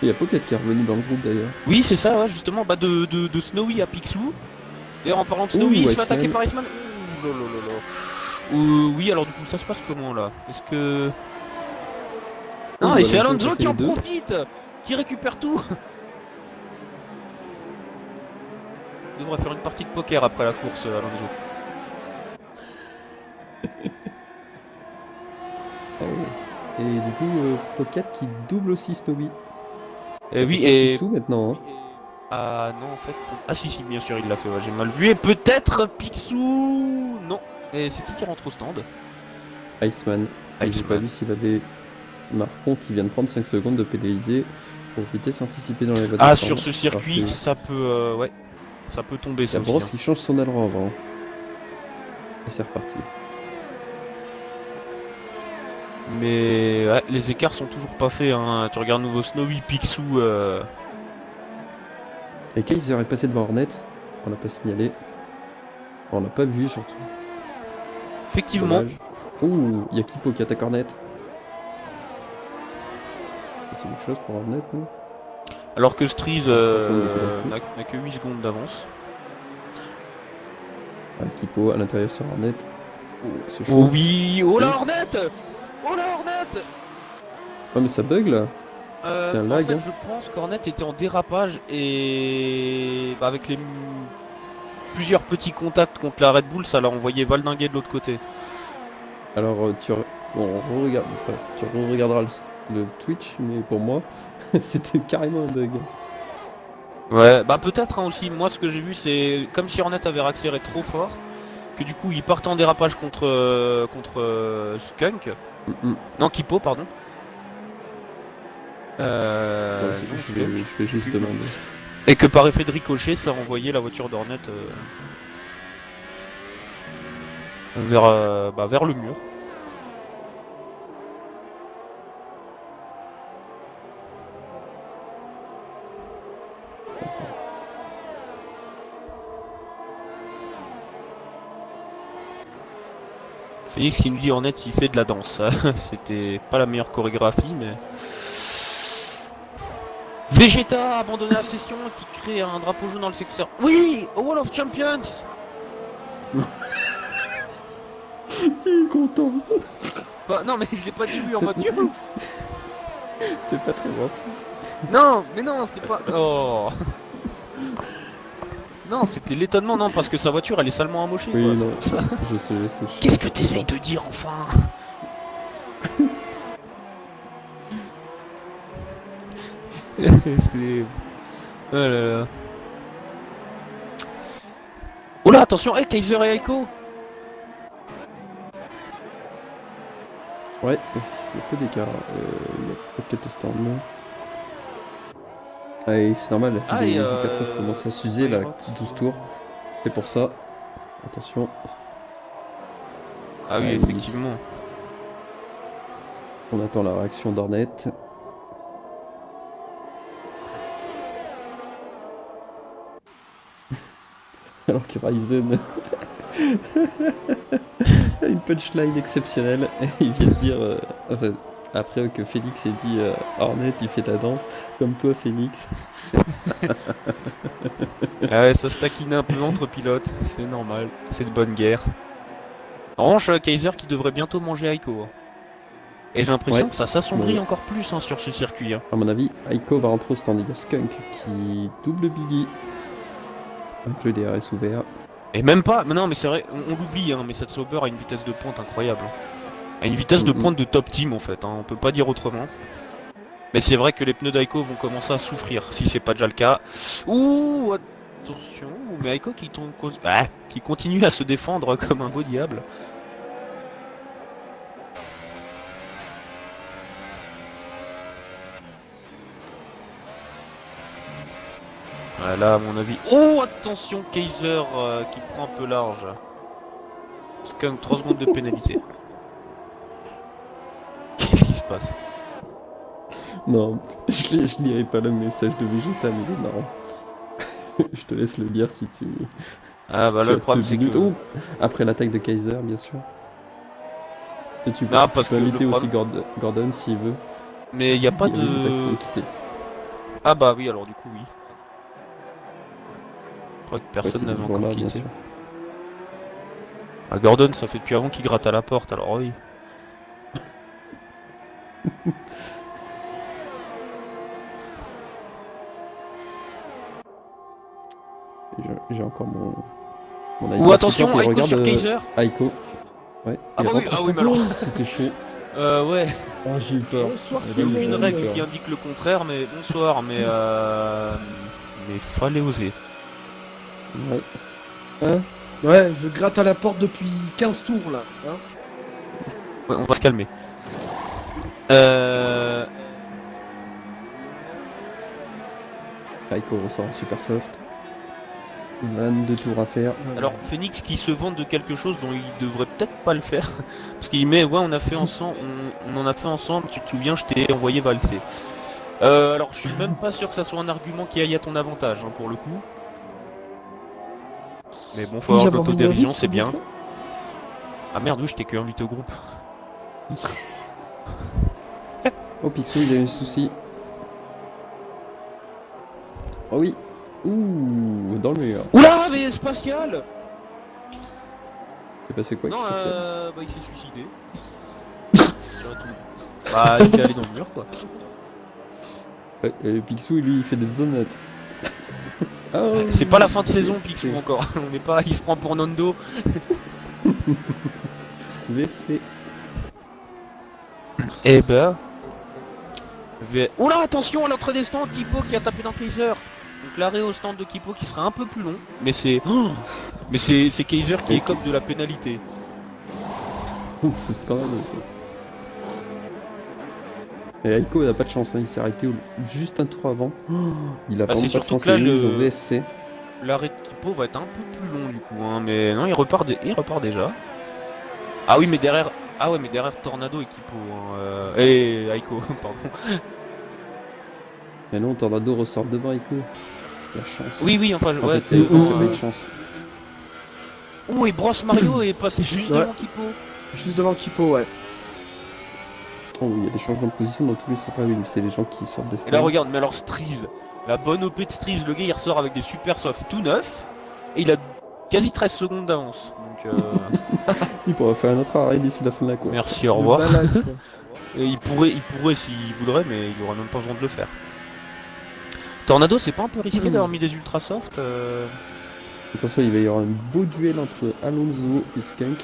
Il y a Pocket qui est revenu dans le groupe d'ailleurs. Oui, c'est ça, ouais, justement, bah de Snowy à Picsou. D'ailleurs, en parlant de Ouh, Snowy, il se fait Iceman. attaquer par Iceman. Ouh là là là là. Oui, alors du coup, ça se passe comment là? Est-ce que. Non, et c'est Alonso qui en profite, qui récupère tout. Il devrait faire une partie de poker après la course, Alonso. Ah ouais. Et du coup, Pocket qui double aussi Snowy. Et oui, Attention, et. Picsou maintenant. Hein. Ah non, en fait. Ah si, bien sûr, il l'a fait, ouais, j'ai mal vu. Et peut-être Picsou. Non. Et c'est qui rentre au stand? Iceman. Et j'ai pas Iceman. vu s'il avait. Par contre, il vient de prendre 5 secondes de pénaliser pour vitesse anticipée dans les voies de Ah, stand. sur ce circuit, Alors que ça peut. Ouais. Ça peut tomber, il y ça a aussi. Bros Hein. qui change son aileron avant. Et c'est reparti. Mais ouais, les écarts sont toujours pas faits. Hein. Tu regardes nouveau Snowy, Picsou. Et Kaiser est passé devant Hornet. On l'a pas signalé. On l'a pas vu surtout. Effectivement. Dommage. Ouh, il y a Kipo qui attaque Hornet. Est-ce que c'est quelque chose pour Hornet, non? Alors que Striz de n'a que 8 secondes d'avance. Ah, Kipo à l'intérieur sur Hornet. Oh, c'est chaud. Oh oui. Oh la Yes. Hornet. Oh la Hornet. Oh, mais ça bug là. C'est un En lag. fait, Hein. je pense qu'Hornet était en dérapage et bah, avec les plusieurs petits contacts contre la Red Bull, ça l'a envoyé valdinguer de l'autre côté. Alors, tu regarderas le Twitch, mais pour moi, c'était carrément un bug. Ouais, bah peut-être hein, aussi. Moi, ce que j'ai vu, c'est comme si Hornet avait accéléré trop fort, que du coup, il partait en dérapage contre Skunk. Non, Kipo, pardon. Ouais, Donc, je vais juste demander. et que par effet de ricochet, ça a envoyé la voiture d'Hornet vers le mur. Attends. Félix qui nous dit Hornet, il fait de la danse. C'était pas la meilleure chorégraphie, mais. Vegeta a abandonné la session qui crée un drapeau jaune dans le secteur. Oui, au Wall of Champions. Il est content. Bah, non, mais je l'ai pas dit lui en mode. C'est pas très gentil. Non, mais non, c'était pas. Oh. Non, c'était l'étonnement, non, parce que sa voiture elle est salement amochée. Oui, Quoi, non, c'est pour ça. je sais. Qu'est-ce que t'essayes de dire enfin? C'est. Oh là là. Oh là, attention, hey, Kaiser et Aiko. Ouais, il y a peu d'écart. Il y a Pocket au stand. Ah, et c'est normal, Ah, les et hypersofts commencent à s'user là, Firefox. 12 tours. C'est pour ça. Attention. Ah oui, Ah, effectivement. On attend la réaction d'Hornet. Alors que Ryzen a une punchline exceptionnelle. Il vient de dire, enfin, après que Phoenix ait dit Hornet, il fait de la danse, comme toi, Phoenix. Ah ouais, ça se taquine un peu entre pilotes, c'est normal, c'est de bonne guerre. En revanche, Kaiser qui devrait bientôt manger Aiko. Hein. Et j'ai l'impression Ouais. que ça s'assombrit Ouais. encore plus hein, sur ce circuit. Hein. À mon avis, Aiko va rentrer au stand. Il y a Skunk qui double Biggie. Avec le DRS ouvert. Et même pas, mais non mais c'est vrai, on l'oublie, hein, mais cette Sauber a une vitesse de pointe incroyable. Hein. A une vitesse de pointe de top team en fait, hein, on peut pas dire autrement. Mais c'est vrai que les pneus d'Aiko vont commencer à souffrir, si c'est pas déjà le cas. Ouh, attention, mais Aiko qui continue à se défendre comme un beau diable. Ouais, là, à mon avis... Oh, attention, Kaiser qui prend un peu large. C'est quand même 3 secondes de pénalité. Qu'est-ce qui se passe? Non, je lirai pas le message de Vegeta, mais il est marrant. Je te laisse le lire si tu... Ah si bah tu là, as le problème, 2 c'est minutes. que... Oh, après l'attaque de Kaiser, bien sûr. Et tu peux, Non, tu parce peux que le inviter aussi problème... Gordon s'il veut. Mais il n'y a pas Il y a Vegeta qui de... veut quitter. Ah bah oui, alors du coup, oui. Je crois que Ouais, personne c'est le n'avait encore jour-là, bien quitté. sûr. Ah, Gordon, ça fait depuis avant qu'il gratte à la porte, alors oui. J'ai encore mon Ou iPad attention, qui Aiko regarde sur Kaiser. Aiko. Ouais, Ah il bah oui, rentre ah juste oui, un mais peu. alors... C'était chaud. Ouais. Oh, j'ai eu peur. Bonsoir Et tout Il le n'y a là, aucune monde. règle j'ai eu qui peur. indique le contraire, mais bonsoir, mais fallait oser. Ouais. Hein? Ouais, je gratte à la porte depuis 15 tours là. Hein? Ouais, on va se calmer. Aiko ressort en super soft. 22 tours à faire. Alors, Phoenix qui se vante de quelque chose dont il devrait peut-être pas le faire. Parce qu'il met, ouais, on a fait ensemble, on en a fait ensemble, tu te souviens, je t'ai envoyé valser. Alors, je suis même pas sûr que ça soit un argument qui aille à ton avantage, hein, pour le coup. Mais bon, faut Puis-je avoir de avoir une l'autodérision, invite, c'est s'il vous bien. plaît Ah merde, oui, je t'ai que invité au groupe. Oh, Picsou, il a eu un souci. Oh oui. Ouh, dans le mur. Oula, mais spatial. C'est passé quoi Non, avec spatial bah il s'est suicidé. Bah, il est allé dans le mur, quoi. Ouais, Picsou, lui, il fait des donuts. Oh, C'est pas la fin de saison, VC. Picsou, encore. On n'est pas, il se prend pour Nando. VC. Eh ben... Oula, attention à l'entrée des stands, Kipo qui a tapé dans Kaiser. Donc l'arrêt au stand de Kipo qui sera un peu plus long. Mais c'est... Mais c'est Kaiser qui écope de la pénalité. C'est scandaleux ça. Et Aiko, il a pas de chance, hein. Il s'est arrêté juste un tour avant. Oh, il a Bah, vraiment c'est pas de surtout chance, que là, il est mis au le- VSC. L'arrêt de Kipo va être un peu plus long du coup, hein. Mais non, il repart, il repart déjà. Ah oui, mais derrière... Ah ouais, mais derrière Tornado et Kipo, hein. Et Aiko, pardon. Mais non, Tornado ressort devant Aiko. La chance. Oui, enfin, En ouais, fait, c'est c'est... Aiko qui a pas eu de chance. Oh, et brosse Mario est passé juste Ouais. devant Kipo. Juste devant Kipo, ouais. Oh, il y a des changements de position dans tous les sens. Ah oui, c'est les gens qui sortent des Et là, stands. regarde, mais alors Striz, la bonne OP de Striz, le gars il ressort avec des super softs tout neufs, et il a quasi 13 secondes d'avance. Donc, Il pourrait faire un autre arrêt d'ici la fin de la course. merci, au Le revoir. balade, quoi. Et il pourrait s'il voudrait, mais il aurait même pas besoin de le faire. Tornado, c'est pas un peu risqué d'avoir mis des ultra soft Attention, il va y avoir un beau duel entre Alonso et Skunk.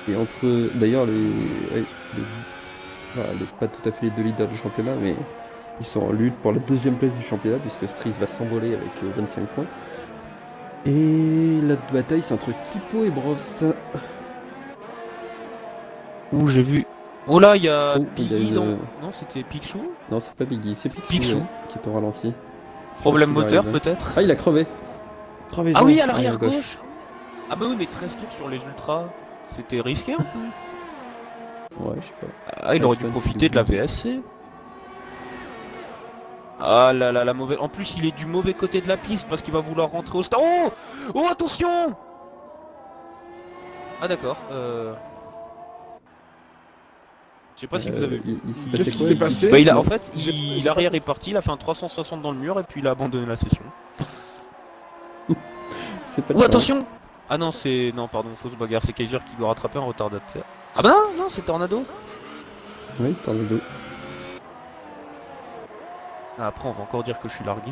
Et entre, d'ailleurs, voilà, pas tout à fait les deux leaders du championnat, mais ils sont en lutte pour la deuxième place du championnat, puisque Street va s'envoler avec 25 points. Et la bataille, c'est entre Kipo et Bros. Ouh, j'ai vu. Oh là, il y a Oh, il y a Biggie une- dans... Non, c'était Picsou. Non, c'est pas Biggie, c'est Picsou, Picsou. qui est au ralenti. Problème Je pense qu'il moteur, arrive. peut-être. Ah, il a crevé. Crevaison. Ah oui, à à l'arrière gauche. gauche. Ah bah oui, mais 13 tours sur les ultras, c'était risqué un peu. Ouais, je sais pas. Ah, il aurait dû Ashton, profiter de la VSC. Ah là là, la mauvaise. En plus, il est du mauvais côté de la piste parce qu'il va vouloir rentrer au stand. Oh, oh, attention. Ah d'accord. Je sais pas si vous avez vu. Il s'est Qu'est-ce passé qui quoi s'est passé Bah, en fait, J'ai- il j'ai arrière pas- est parti, il a fait un 360 dans le mur et puis il a abandonné la session. C'est pas de Oh chance. attention. Ah non, c'est non, pardon, fausse bagarre, c'est Kaiser qui doit rattraper un retardateur. Ah bah non, c'est Tornado. Oui, Tornado. Ah, après, on va encore dire que je suis largué.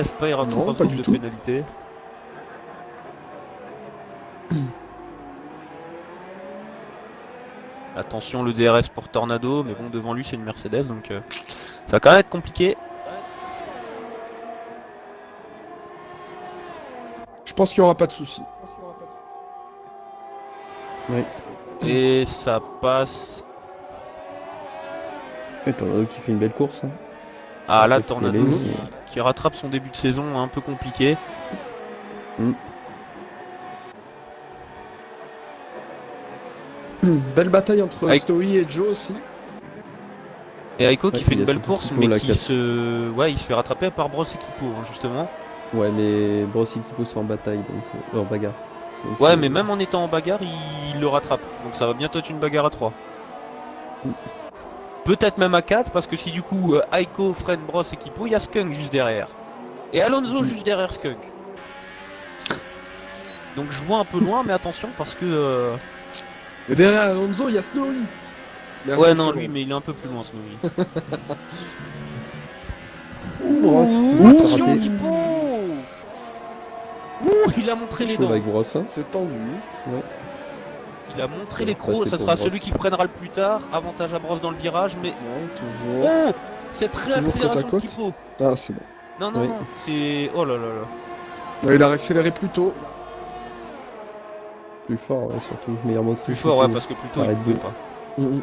Spire a Non, 3 pas secondes du de tout. pénalité. Attention, le DRS pour Tornado, mais bon, devant lui, c'est une Mercedes, donc ça va quand même être compliqué. Je pense qu'il n'y aura pas de soucis. Et ça passe. Et Tornado qui fait une belle course. Hein. Ah là, Parce que Tornado les- qui rattrape son début de saison un peu compliqué. Belle bataille entre Avec- Snowy et Joe aussi. Et Aiko qui Ouais, fait il y une a belle surtout course, Kipo, mais là, qui qui a- il se fait rattraper par Bros Equipo, hein, justement. Ouais, mais Bros et Kipo sont en bataille, donc en bagarre. Donc, Ouais, mais même en étant en bagarre, il le rattrape. Donc ça va bientôt être une bagarre à 3. Mm. Peut-être même à 4, parce que si du coup Aiko freine Bros Equipo, il y a Skunk juste derrière. Et Alonso juste derrière Skunk. Donc je vois un peu loin, mais attention parce que... Et derrière Alonso, il y a Snowy. Mais à Ouais, 5 non, secondes. lui, mais il est un peu plus loin, Snowy. Bros, Ouh, ça a attention, raté. Equipo. Ouh, il a montré les Chaud dents. avec Bros, hein. C'est tendu. Il a montré Ouais, les crocs, c'est ça pour sera Bros. celui qui freinera le plus tard. Avantage à Bros dans le virage, mais... Ouais, toujours. Oh, cette Toujours côte à réaccélération de côte. Kipo. Ah, c'est bon. Non, non, Oui. non, c'est... Oh là là là. Ouais, il a accéléré plus tôt. Plus fort, ouais, surtout. Meilleur motrice. Plus fort, ouais, et tout. parce que plus tôt, il Arrête pouvait de- pas. Mhm.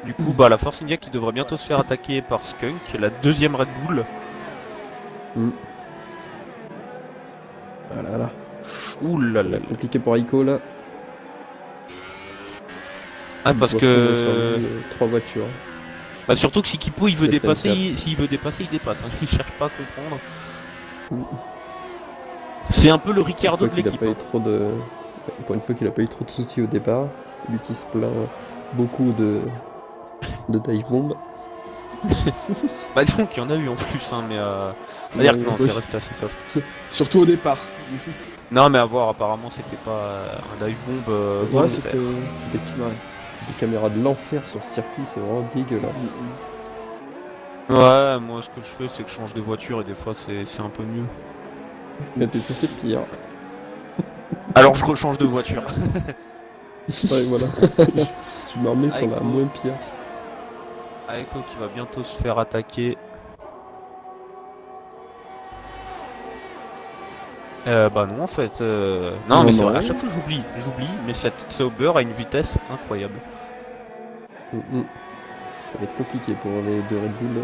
Du coup, bah, la Force India qui devrait bientôt se faire attaquer par Skunk, la deuxième Red Bull. Ah là là. Ouh là Ça va là être là. compliqué pour Aiko, là. Ah, parce Il doit fondre que... sur lui, 3 voitures. Bah, surtout que si Kipo il veut Peut-être dépasser, même s'il veut dépasser, il dépasse. Hein. Il cherche pas à comprendre. Mm. C'est un peu le Une Ricardo fois de qu'il a l'équipe. pas eu Hein. trop de... Pour une fois qu'il a pas eu trop de soucis au départ, lui qui se plaint beaucoup de dive bomb. Bah disons qu'il y en a eu en plus, hein, mais on va dire que non, oui. c'est resté assez soft. Surtout au départ. Non mais à voir, apparemment c'était pas un dive bomb Ouais, volontaire. c'était. Ouais. Des caméras de l'enfer sur ce circuit, c'est vraiment dégueulasse. Ouais, moi ce que je fais c'est que je change de voiture et des fois c'est un peu mieux. Mais tu fais pire. Alors je rechange de voiture. Ouais, voilà. Je me remets sur la Aiko. moins pire. Aiko qui va bientôt se faire attaquer. Bah non en fait. Non, Non, mais non. à chaque fois j'oublie, mais cette Sauber a une vitesse incroyable. Ça va être compliqué pour les deux Red Bull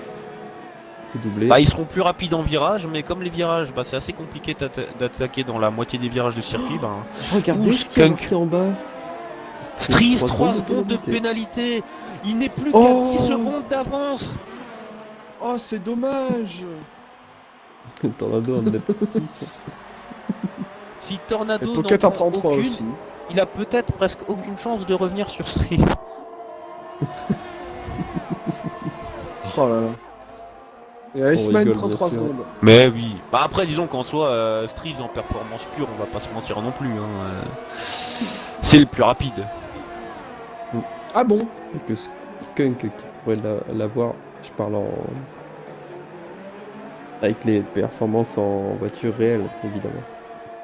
de doubler. Bah ils seront plus rapides en virage, mais comme les virages, bah c'est assez compliqué d'attaquer dans la moitié des virages de circuit, bah... Regardez Ouh, ce qu'il y a Skunk. marqué en bas. Stries, 3 secondes de pénalité. pénalité. Il n'est plus Oh. qu'à 10 secondes d'avance. Oh, c'est dommage. Tornado en met 6. Si Et Tornado Pocket n'en en prend 3 aucune, aussi. il a peut-être presque aucune chance de revenir sur Stries. Oh là là. Et Iceman rigole, prend bien 3 sûr. secondes. Mais oui. Bah après, disons qu'en soi, Stries en performance pure, on va pas se mentir non plus. Hein. C'est le plus rapide. Ah bon? Et que Skunk qui pourrait l'avoir, je parle en... avec les performances en voiture réelle, évidemment.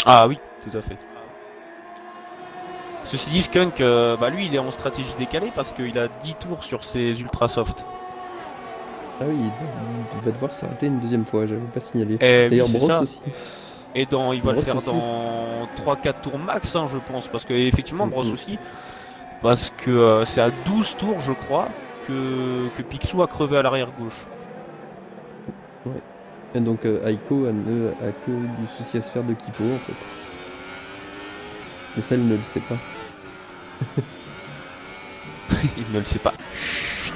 Ah oui, tout à fait. Ceci dit, Skunk, bah lui, il est en stratégie décalée parce qu'il a 10 tours sur ses ultra soft. Ah oui, il va devoir s'arrêter une deuxième fois, j'avais pas signalé. Et D'ailleurs, oui, c'est Bros ça. aussi. Et il va le Bros faire aussi. dans 3-4 tours max, hein, je pense. Parce que effectivement, Bros Mhm. aussi. Parce que c'est à 12 tours, je crois, que Picsou a crevé à l'arrière gauche. Et donc Aiko a que du souci à se faire de Kipo en fait. Mais ça, elle ne le sait pas. Il ne le sait pas. Chut.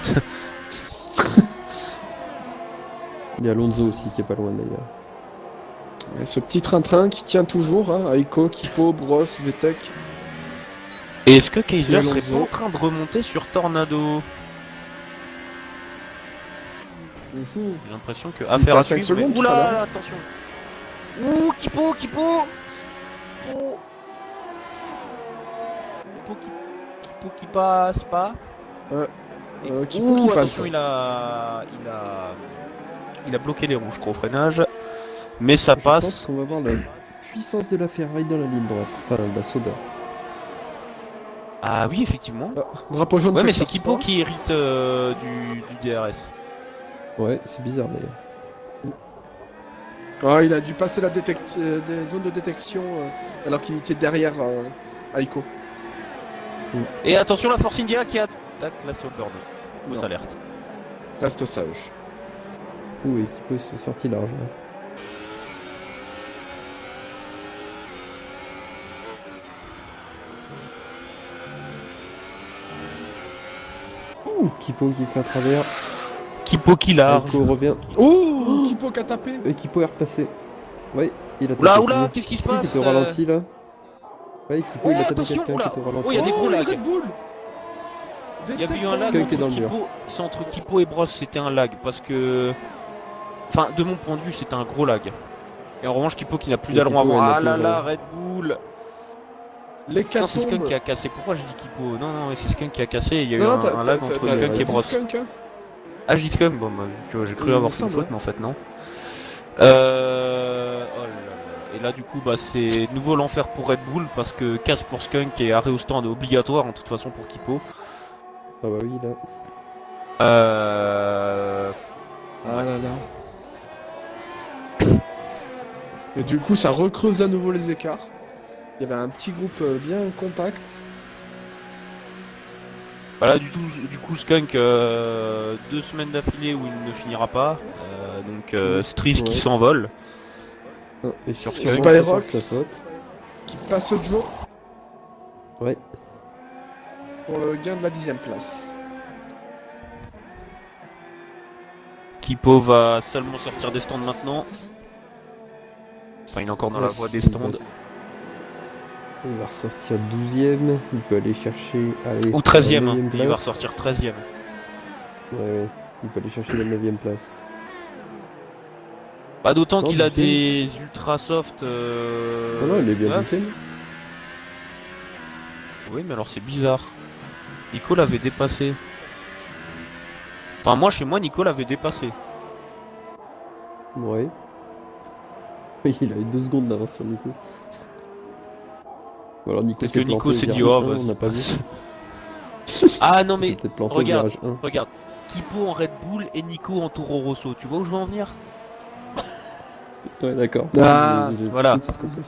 Il y a Alonso aussi qui est pas loin d'ailleurs. Et ce petit train-train qui tient toujours, hein. Aiko, Kipo, Bros, Vetek. Et est-ce que Kaiser Et serait Alonso. pas en train de remonter sur Tornado? J'ai l'impression que... était Affaire à à 5 suivre, mais- secondes tout Oula, à l'heure. là, attention. Ouh, Kipo. Kipo qui passe pas. Et- Kipo qui Ouh, passe. attention, il a bloqué les rouges, je crois, au freinage. Mais ça Je pense passe. qu'on va voir la puissance de la Ferrari dans la ligne droite. Enfin, la Sauber. Ah oui, effectivement. Drapeau jaune. Ouais, mais c'est secteur Kipo 3. qui hérite du DRS. Ouais, c'est bizarre d'ailleurs. Ah, il a dû passer des zones de détection alors qu'il était derrière Aiko. Et attention la Force India qui attaque la Saltburn. Fausse Non. alerte. Reste sage. Ouh, Equipo est sorti large là. Ouh, Kipo qui fait un travers. Kipo qui large. Aiko revient. Oh, Kipo qui a tapé. Equipo est repassé. Ouais, il a tapé. Oula, oula, quelqu'un. qu'est-ce qui se Qui passe était au ralenti là. Ouais, Kipo il a tapé attention, quelqu'un qui oula. était au ralenti. Oh, il y a des gros lags. Red Bull. Il y avait eu un lag Skunk est dans entre le mur. Kipo, c'est entre Kipo et Bros, c'était un lag parce que... Enfin, de mon point de vue, c'était un gros lag. Et en revanche, Kipo qui n'a plus Et d'aileron Kipo, avant. il n'a Ah plus là d'aileron. là, Red Bull. Non, c'est Skunk qui a cassé. Pourquoi je dis Kipo? Non, non, c'est Skunk qui a cassé. Il y a eu un lag entre Skunk et Bros. Skunk, hein. Ah, je dis Skunk, bon, bah, j'ai cru Il avoir me fait une semble, faute, ouais. mais en fait, non. Oh là là. Et là, du coup, bah, c'est nouveau l'enfer pour Red Bull parce que casse pour Skunk et arrêt au stand obligatoire en toute façon pour Kipo. Ah bah oui là. Ah là là. Et du coup, ça recreuse à nouveau les écarts. Il y avait un petit groupe bien compact. Voilà, du coup, Skunk, 2 semaines d'affilée où il ne finira pas. Donc, Striz qui Ouais. s'envole. Et sur Skunk, Skunk. ça Spyrox. porte sa faute. Qui passe au Joe Ouais. pour le gain de la 10ème place. Kipo va seulement sortir des stands maintenant. Enfin, il est encore dans la voie des stands. Il va ressortir 12ème. Il peut aller chercher. Allez, Ou 13ème, la hein. 9e Il va place. ressortir 13ème. Ouais, ouais. Il peut aller chercher la 9ème place. Bah, d'autant Non, qu'il a 12e. des ultra soft. Non, non, il est bien ouais. 12ème. Oui, mais alors c'est bizarre. Nico l'avait dépassé. Enfin, moi, chez moi, Nico l'avait dépassé. Ouais. Oui, il a eu 2 secondes d'avance sur Nico. Ou alors Nico Peut-être s'est que Nico planté au s'est dit, virage oh, 1, vas-y. on n'a pas vu. Ah non, Il mais s'est peut-être planté regarde. au virage 1. regarde. Kipo en Red Bull et Nico en Toro Rosso. Tu vois où je veux en venir? Ouais, d'accord. Ah, J'ai voilà. tout de suite compris.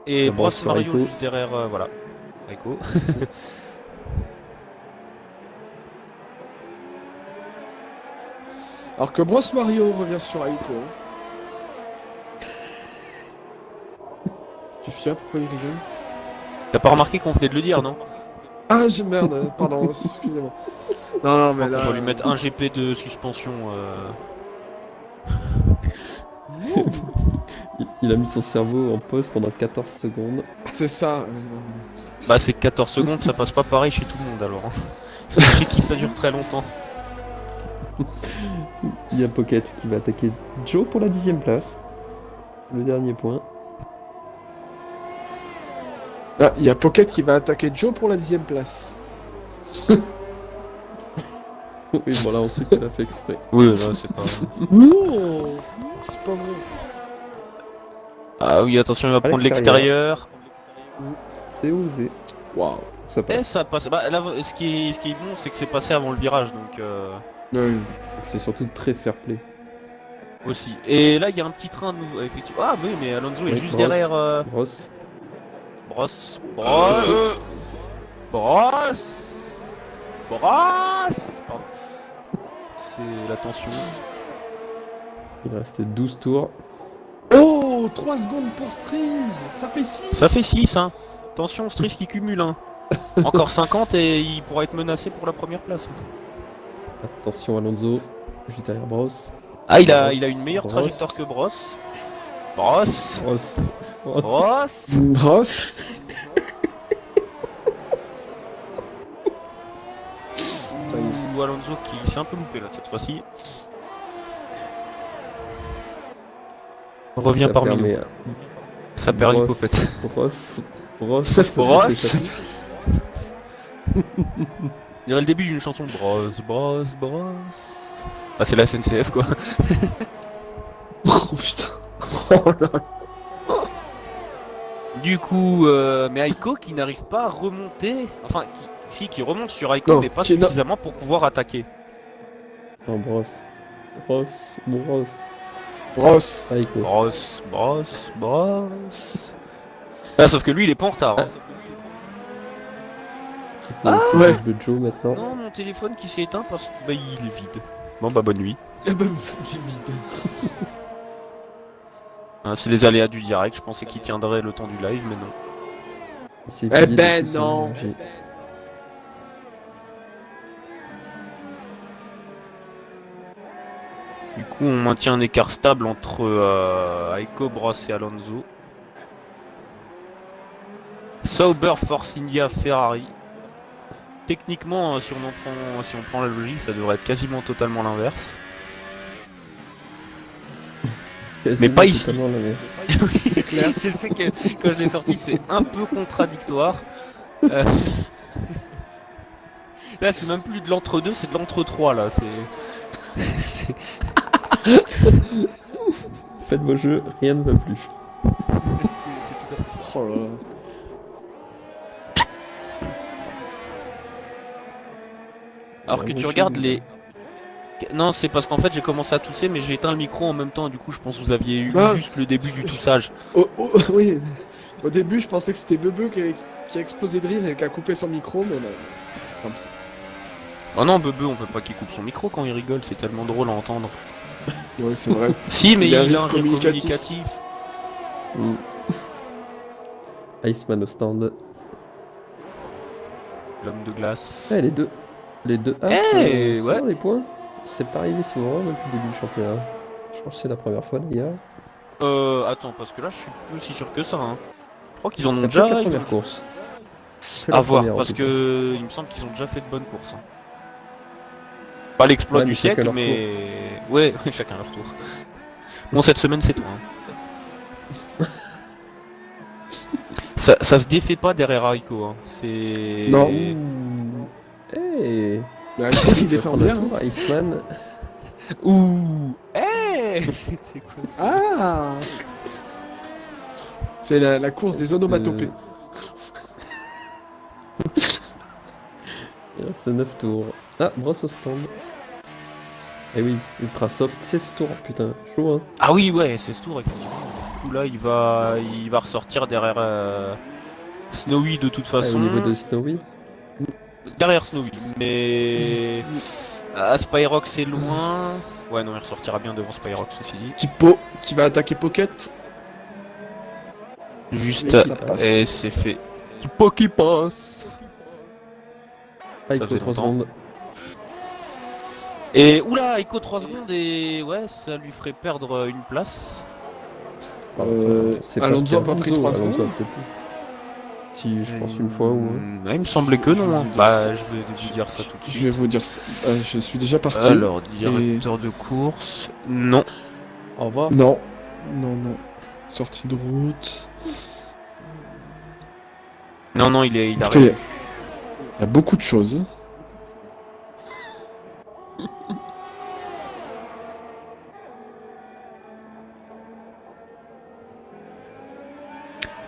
Et La Bros brosse sur Mario Aiko. juste derrière, voilà. Aiko. Alors que Bros Mario revient sur Aiko. Qu'est-ce qu'il y a? Pourquoi il rigole? T'as pas remarqué qu'on venait de le dire, non? Ah, merde, pardon, excusez-moi. Non, non, mais On là. va lui mettre un GP de suspension. Il a mis son cerveau en pause pendant 14 secondes. C'est ça. Bah, c'est 14 secondes, ça passe pas pareil chez tout le monde alors. Hein. Chez qui ça dure très longtemps. Il y a Pocket qui va attaquer Joe pour la 10ème place. Le dernier point. Ah, il y a Pocket qui va attaquer Joe pour la 10ème place. Oui, bon là on sait qu'il a fait exprès. Oui, là, c'est pas. Non, c'est pas vrai. Ah oui, attention, il va prendre l'extérieur. l'extérieur. C'est osé. Waouh. Ça Et passe. ça passe. Bah, là, ce qui est bon, c'est que c'est passé avant le virage, donc Oui. C'est surtout très fair play. aussi. Et là, il y a un petit train de nouveau, effectivement. Ah, oui, mais Alonso est Oui, juste Bros. derrière. Ross. Bros. Pardon. C'est la tension. Il reste 12 tours. Oh, 3 secondes pour Striz. Ça fait 6. Ça fait 6, hein. Attention, Striz qui cumule, hein. Encore 50 et il pourra être menacé pour la première place. Attention Alonso. Juste derrière Bros. Ah, il a une meilleure Bros. trajectoire que Bros. Bros. Ross. Ross. Bros. Ross. Ou Alonso qui s'est un peu loupé là cette fois-ci. Revient Ça parmi nous. permet à Ça perd une Bros. popette. Bros. Bros. Bros. s'échapper. On dirait le début d'une chanson. Bros. Ah, c'est la SNCF quoi. Oh putain. Oh là là. Du coup, mais Aiko qui n'arrive pas à remonter. Enfin, qui remonte sur Aiko, Non, mais pas qui n'a- suffisamment pour pouvoir attaquer. Non, Bros. Bros. Ross. Aiko. Bros. Ah, sauf que lui il est pas en retard. Hein. qui peut Ouais. le Joe maintenant. Non, mon téléphone qui s'est éteint parce que bah, il est vide. Bon bah bonne nuit. Eh ben, c'est vide. Hein, c'est les aléas du direct, je pensais qu'il tiendrait le temps du live, mais non. Il s'est Eh vidé de ben, toute son non. énergie. Du coup, on maintient un écart stable entre Aiko, Bross et Alonso. Sauber, Force India, Ferrari. Techniquement, si on prend la logique, ça devrait être quasiment totalement l'inverse. Quasiment pas ici. totalement l'inverse. Oui, c'est clair. Je sais que quand je l'ai sorti, c'est un peu contradictoire. Euh, Là, c'est même plus de l'entre-deux, c'est de l'entre-trois, là. C'est- Faites vos jeux, rien ne va plus. Oh là là. Alors Ouais, que moi, tu je regardes suis- les... Non, c'est parce qu'en fait j'ai commencé à tousser mais j'ai éteint le micro en même temps, du coup je pense que vous aviez eu Ah. juste le début du toussage. Oui. Au début, je pensais que c'était Bebe qui a explosé de rire et qui a coupé son micro, mais non. Tant pis. Oh non, Bebe, on veut pas qu'il coupe son micro quand il rigole, c'est tellement drôle à entendre. Oui, c'est vrai. Si, mais Il a un il a un rire rire communicatif. communicatif. Mm. Iceman au stand. L'homme de glace. Ouais, les deux. Les deux As Eh, sont ouais. dans les points. C'est pas arrivé souvent depuis le début du championnat. Je pense que c'est la première fois d'ailleurs. Attends, parce que là je suis pas aussi sûr que ça. Hein. Je crois qu'ils en ont C'est déjà. peut-être la ils ont- première course. Que À la voir, première, en parce tout cas. que il me semble qu'ils ont déjà fait de bonnes courses. Hein. Pas l'exploit Ouais, du mais chacun siècle, leur mais ouais, chacun leur tour. Bon, cette semaine c'est toi. Hein. Ça se défait pas derrière Aiko. Hein. C'est. Non. Ouh. Hey. Mais Aiko, il défend bien. Hein. Tour, Iceman. Ouh. Eh C'était quoi ça? Ah C'est la course des onomatopées. Il reste 9 tours. Ah, brosse au stand. Eh oui, ultra soft, 16 tours, putain, chaud hein. Ah oui, ouais, c'est ce tour, effectivement. Du coup, là, il va ressortir derrière Snowy de toute Ah, façon. au niveau de Snowy. Derrière Snowy, mais. Spyrox c'est loin. Ouais, non, il ressortira bien devant Spyrox, ceci dit. Tipo qui va attaquer Pocket. Juste. Et ça passe. Et c'est fait. Pas qui passe. Ah, il Ça faut faisait 3 longtemps. secondes. Et oula, Echo 3 secondes et ouais, ça lui ferait perdre une place. C'est pas Alonso ce a pas pris 3 Alonso a secondes. peut-être plus. Si, je pense une fois ou. Ouais, il me semblait que Je vais non. vous dire Bah, ça. je vais vous dire ça tout de Je vais suite. vous dire ça. Je suis déjà parti. Alors, directeur de course. Non. Au revoir. Non. Non. Sortie de route. Non, non, il Écoutez, arrive. il y a beaucoup de choses.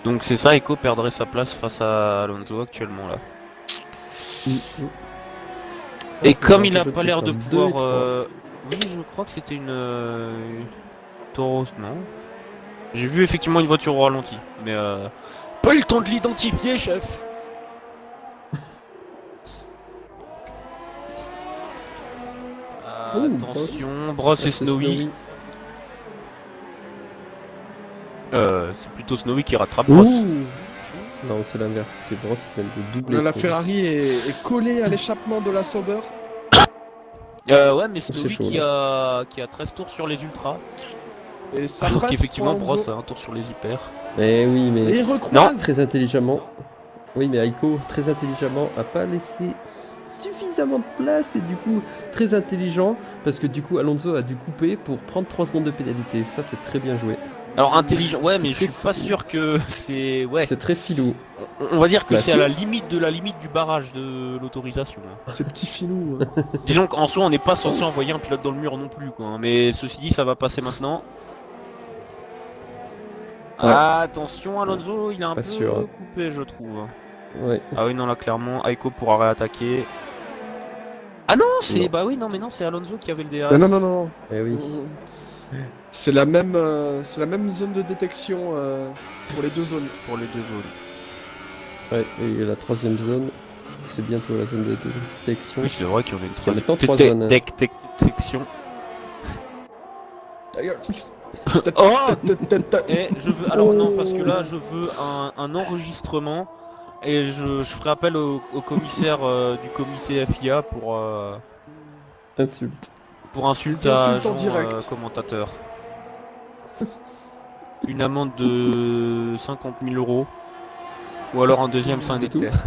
Donc c'est ça, Echo perdrait sa place face à Alonso actuellement là. Et comme il a pas l'air de pouvoir... Oui, je crois que c'était une... Tauros, non. J'ai vu effectivement une voiture au ralenti, mais pas eu le temps de l'identifier, chef. Attention, Bross et Snowy. C'est plutôt Snowy qui rattrape Bross. Non, c'est l'inverse, c'est Bross qui vient de doubler. La Snowy. Ferrari est collée à l'échappement de la Sauber. Ouais, mais C'est Snowy chaud, qui a 13 tours sur les ultras. Et ça Alors passe qu'effectivement, pour Alonso. Bross a un tour sur les hyper. Eh oui, Et mais il recroise. très intelligemment. Oui, mais Aiko, très intelligemment, a pas laissé suffisamment de place et du coup, très intelligent, parce que du coup, Alonso a dû couper pour prendre 3 secondes de pénalité. Ça, c'est très bien joué. Alors intelligent, ouais, C'est mais je très suis pas fou. sûr que c'est... Ouais, C'est très filou. on va dire que Bah, c'est si. à la limite de du barrage de l'autorisation. Hein. Ces petits filous. hein. Disons qu'en soi, on n'est pas censé envoyer un pilote dans le mur non plus, quoi. Hein. Mais ceci dit, ça va passer maintenant. Ouais. Attention, Alonso, il a un Pas peu sûr, hein. coupé, je trouve. Ouais. Ah oui, non, là, clairement, Aiko pourra réattaquer. Ah non, c'est... Non. Bah oui, non, mais non, c'est Alonso qui avait le DRS. Non. Eh oui. C'est la même zone de détection pour les deux zones. Pour les deux zones. Ouais, et la troisième zone. c'est bientôt la zone de détection. Oui, c'est vrai qu'il y en a une Il y a maintenant 3 zones. section. Ta gueule. Oh Et je veux. Alors non, parce que là, je veux un enregistrement et je ferai appel au commissaire du comité FIA Insulte. pour insulte Des à insultes en agent direct. commentateur. Une amende de 50 000 euros ou alors un deuxième C'est 5 tout hectares.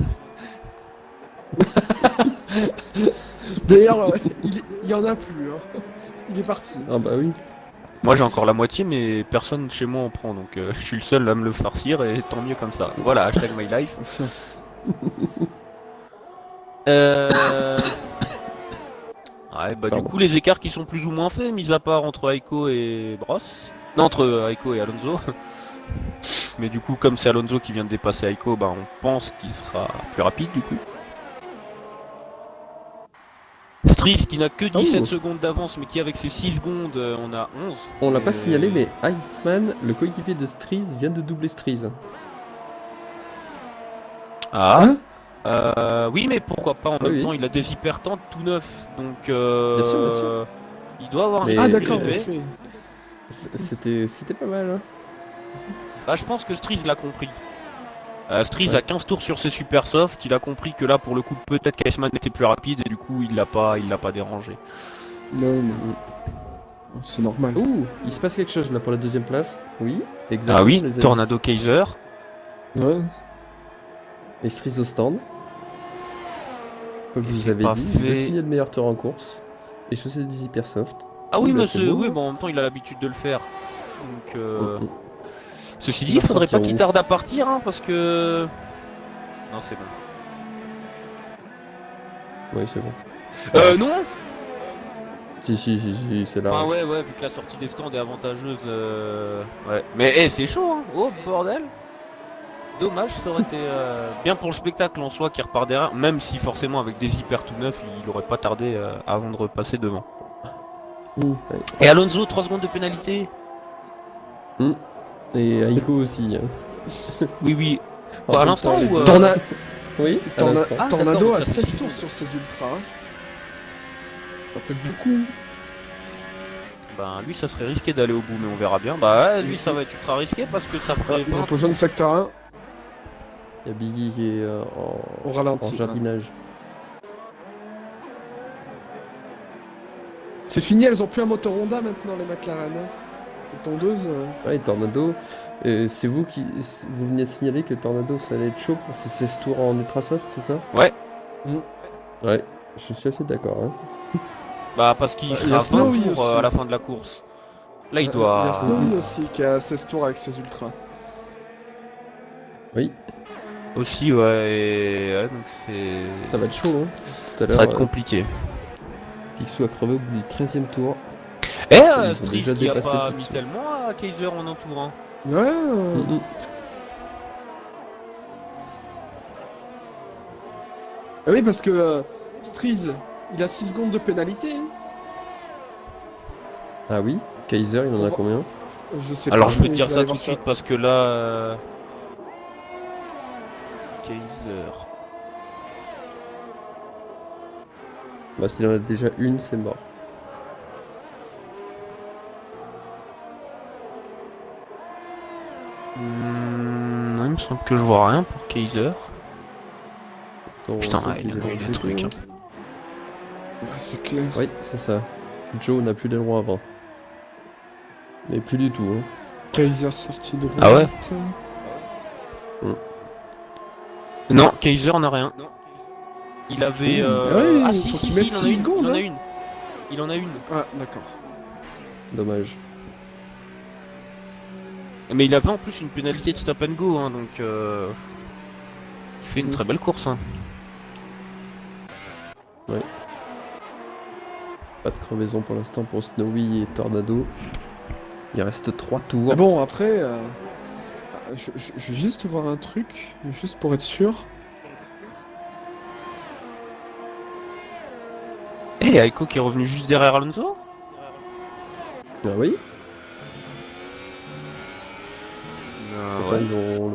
D'ailleurs, il y en a plus. Hein. Il est parti. Ah bah oui. Moi j'ai encore la moitié, mais personne chez moi en prend, donc je suis le seul à me le farcir et tant mieux comme ça. Voilà, hashtag my life. Ouais, bah Pardon. du coup les écarts qui sont plus ou moins faits, mis à part entre Aiko et Bross. Non, entre Aiko et Alonso. Mais du coup, comme c'est Alonso qui vient de dépasser Aiko, bah on pense qu'il sera plus rapide du coup. Stries qui n'a que 17 Oh. secondes d'avance, mais qui avec ses 6 secondes, on a 11. On l'a pas Et- signalé, mais Iceman, le coéquipier de Striz, vient de doubler Striz. Ah Hein oui, mais pourquoi pas, en Oui, même oui. temps il a des hypertentes tout neufs, donc Bien sûr, bien sûr. il doit avoir Mais- un Ah rythme d'accord, élevé. C'était pas mal, hein. Bah je pense que Stries l'a compris. Stries Ouais. a 15 tours sur ses super soft, il a compris que là pour le coup peut-être qu'Iceman était plus rapide et du coup il l'a pas dérangé. Non, mais... C'est normal. Ouh, il se passe quelque chose là pour la deuxième place. Oui, exactement. Ah oui, les amis. Tornado Kaiser. Ouais. Et Striz au stand. Comme je Et vous c'est avais pas dit, il veut fait. signer le meilleur tour en course. Et chausser des hypersoft. Ah oui, bah, mais c'est c'est- beau, oui, hein. bon, en même temps il a l'habitude de le faire. Donc ceci dit, Il il va faudrait pas sortir qu'il où tarde à partir hein, parce que. Non, c'est bon. Oui, c'est bon. Non. Si, c'est là. Ah ouais, vu que la sortie des stands est avantageuse. Ouais. Mais c'est chaud, hein. Oh bordel. Dommage, ça aurait été bien pour le spectacle en soi qui repart derrière, même si forcément avec des hyper tout neufs, il aurait pas tardé avant de repasser devant. Ouais. Et Alonso, 3 secondes de pénalité. Et Aiko aussi. Hein. Oui. En Pas à même l'instant temps, les ou deux- Oui, à Torna- l'instant. Ah, Tornado d'accord, a donc ça fait 16 six. tours sur ses ultras. Ça fait beaucoup. Ben lui, ça serait risqué d'aller au bout, mais on verra bien. Bah ouais, lui, ça va être ultra risqué parce que ça ferait. Drapeau jaune secteur 1, Il y a Biggie qui est au en ralenti. jardinage. C'est fini, elles ont plus un moteur Honda maintenant, les McLaren. Hein. Les tondeuses. Ouais, Tornado, c'est vous qui vous venez de signaler que Tornado ça allait être chaud pour ses 16 tours en Ultrasoft, c'est ça? Ouais. Ouais, je suis assez d'accord. Hein. Bah parce qu'il Il y sera a 20 Snowy tours aussi. à la fin de la course. Là, il Il y doit. a Snowy aussi qui a 16 tours avec ses ultras. Oui, Aussi, ouais. Donc c'est. ça va être chaud. Hein. Tout à Ça l'heure, va être compliqué. Picsou a crevé au bout du 13ème tour. Eh, ils ont Stries déjà qui a dépassé pas mis Picsou. tellement à Kaiser en entourant. Ouais. Mm. Ah oui, parce que Striz, il a 6 secondes de pénalité. Hein. Ah oui, Kaiser, il en a Faut combien? Je sais Alors pas. je vais te mais dire vais ça aller tout voir de suite parce que là. Kaiser. Bah s'il en a déjà une, c'est mort. Non, il me semble que je vois rien pour Kaiser. Ton Putain, Rosso ouais, qui il y en a les eu des plus trucs. tôt. Hein. Ouais, c'est clair. Oui, c'est ça. Joe n'a plus d'aileron avant. Mais plus du tout. Hein. Kaiser sorti de Ah ouais route. Non, Kaiser n'a rien. Il avait. Ouais, Ah il si, faut si, qu'il si, mette il en a 6 une. secondes, Il en a hein. une. Il en a une. Ah, d'accord. Dommage. Mais il avait en plus une pénalité de stop and go, hein, donc. Il fait une très belle course. Hein. Pas de crevaison pour l'instant pour Snowy et Tornado. Il reste 3 tours. Mais bon, après, je vais juste voir un truc, juste pour être sûr. Et Aiko qui est revenu juste derrière Alonso. Ah oui, Ah pourtant, ils ont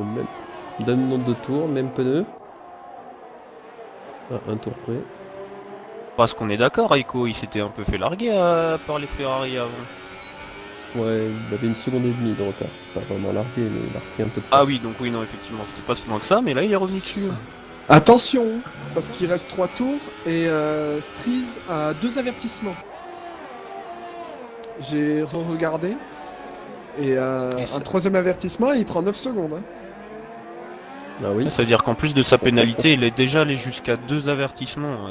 le même nombre de tours, même pneu. À un tour près. Parce qu'on est d'accord, Aiko, il s'était un peu fait larguer par les Ferrari avant. Ouais, il avait une seconde et demie de retard. Pas vraiment largué, mais il a repris un peu de temps. Ah oui, donc oui, non, effectivement, c'était pas si loin que ça, mais là, il est revenu dessus. Attention, parce qu'il reste 3 tours et Striz a 2 avertissements. J'ai re-regardé. Et un troisième avertissement, il prend 9 secondes. Hein. Ah oui. Ça veut dire qu'en plus de sa pénalité, il est déjà allé jusqu'à 2 avertissements.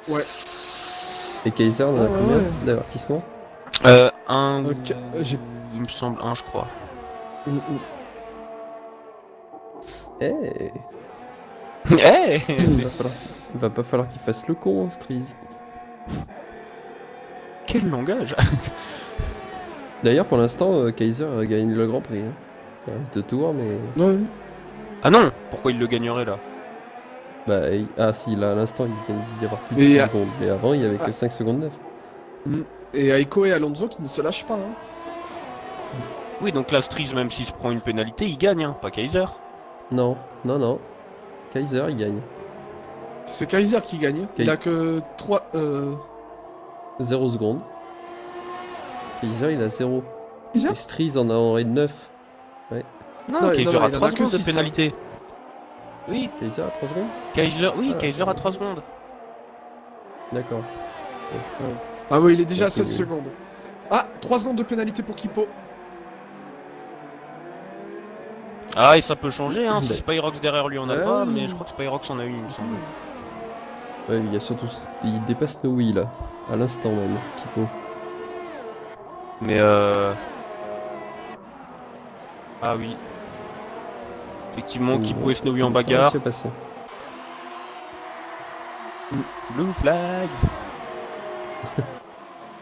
Ouais. Et Kaiser, on a Ouais, combien ouais. Un, d'avertissements? Ok, j'ai- il me semble un, je crois. Eh Eh Il va pas falloir qu'il fasse le con, hein, Striz. Quel langage! D'ailleurs, pour l'instant, Kaiser gagne le Grand Prix. Hein. Il reste 2 tours, mais... Ouais. Ah non! Pourquoi il le gagnerait là? Bah, ah si, là, à l'instant, il vient d'y avoir plus de Et 6 à- secondes. Mais avant, il y avait que 5 secondes 9. Et Aiko et Alonso qui ne se lâchent pas. Hein. Oui, donc là, Striz, même s'il se prend une pénalité, il gagne, hein, pas Kaiser. Non, non, non. Kaiser, il gagne. C'est Kaiser qui gagne. Il a que 3. 0 secondes. Kaiser, il a 0. Kaiser Et Striz en aurait 9. Non, Non, Kaiser non, a il en 3 a que secondes de 6, pénalité. Oui, Kaiser a 3 secondes? Kaiser, oui, Ah, Kaiser a 3 secondes. D'accord. Ah oui, il est déjà à Ok, 16 oui. secondes. Ah, 3 secondes de pénalité pour Kipo. Ah, et ça peut changer, hein, si Bah. Spyrox derrière lui en a Ah pas, oui. mais je crois que Spyrox en a une, il me semble. Ouais, il y a surtout... Il dépasse Snowy, là. À l'instant même, Kipo. Mais Ah oui. Effectivement, Kipo et Snowy en bagarre. C'est passé. Blue flags.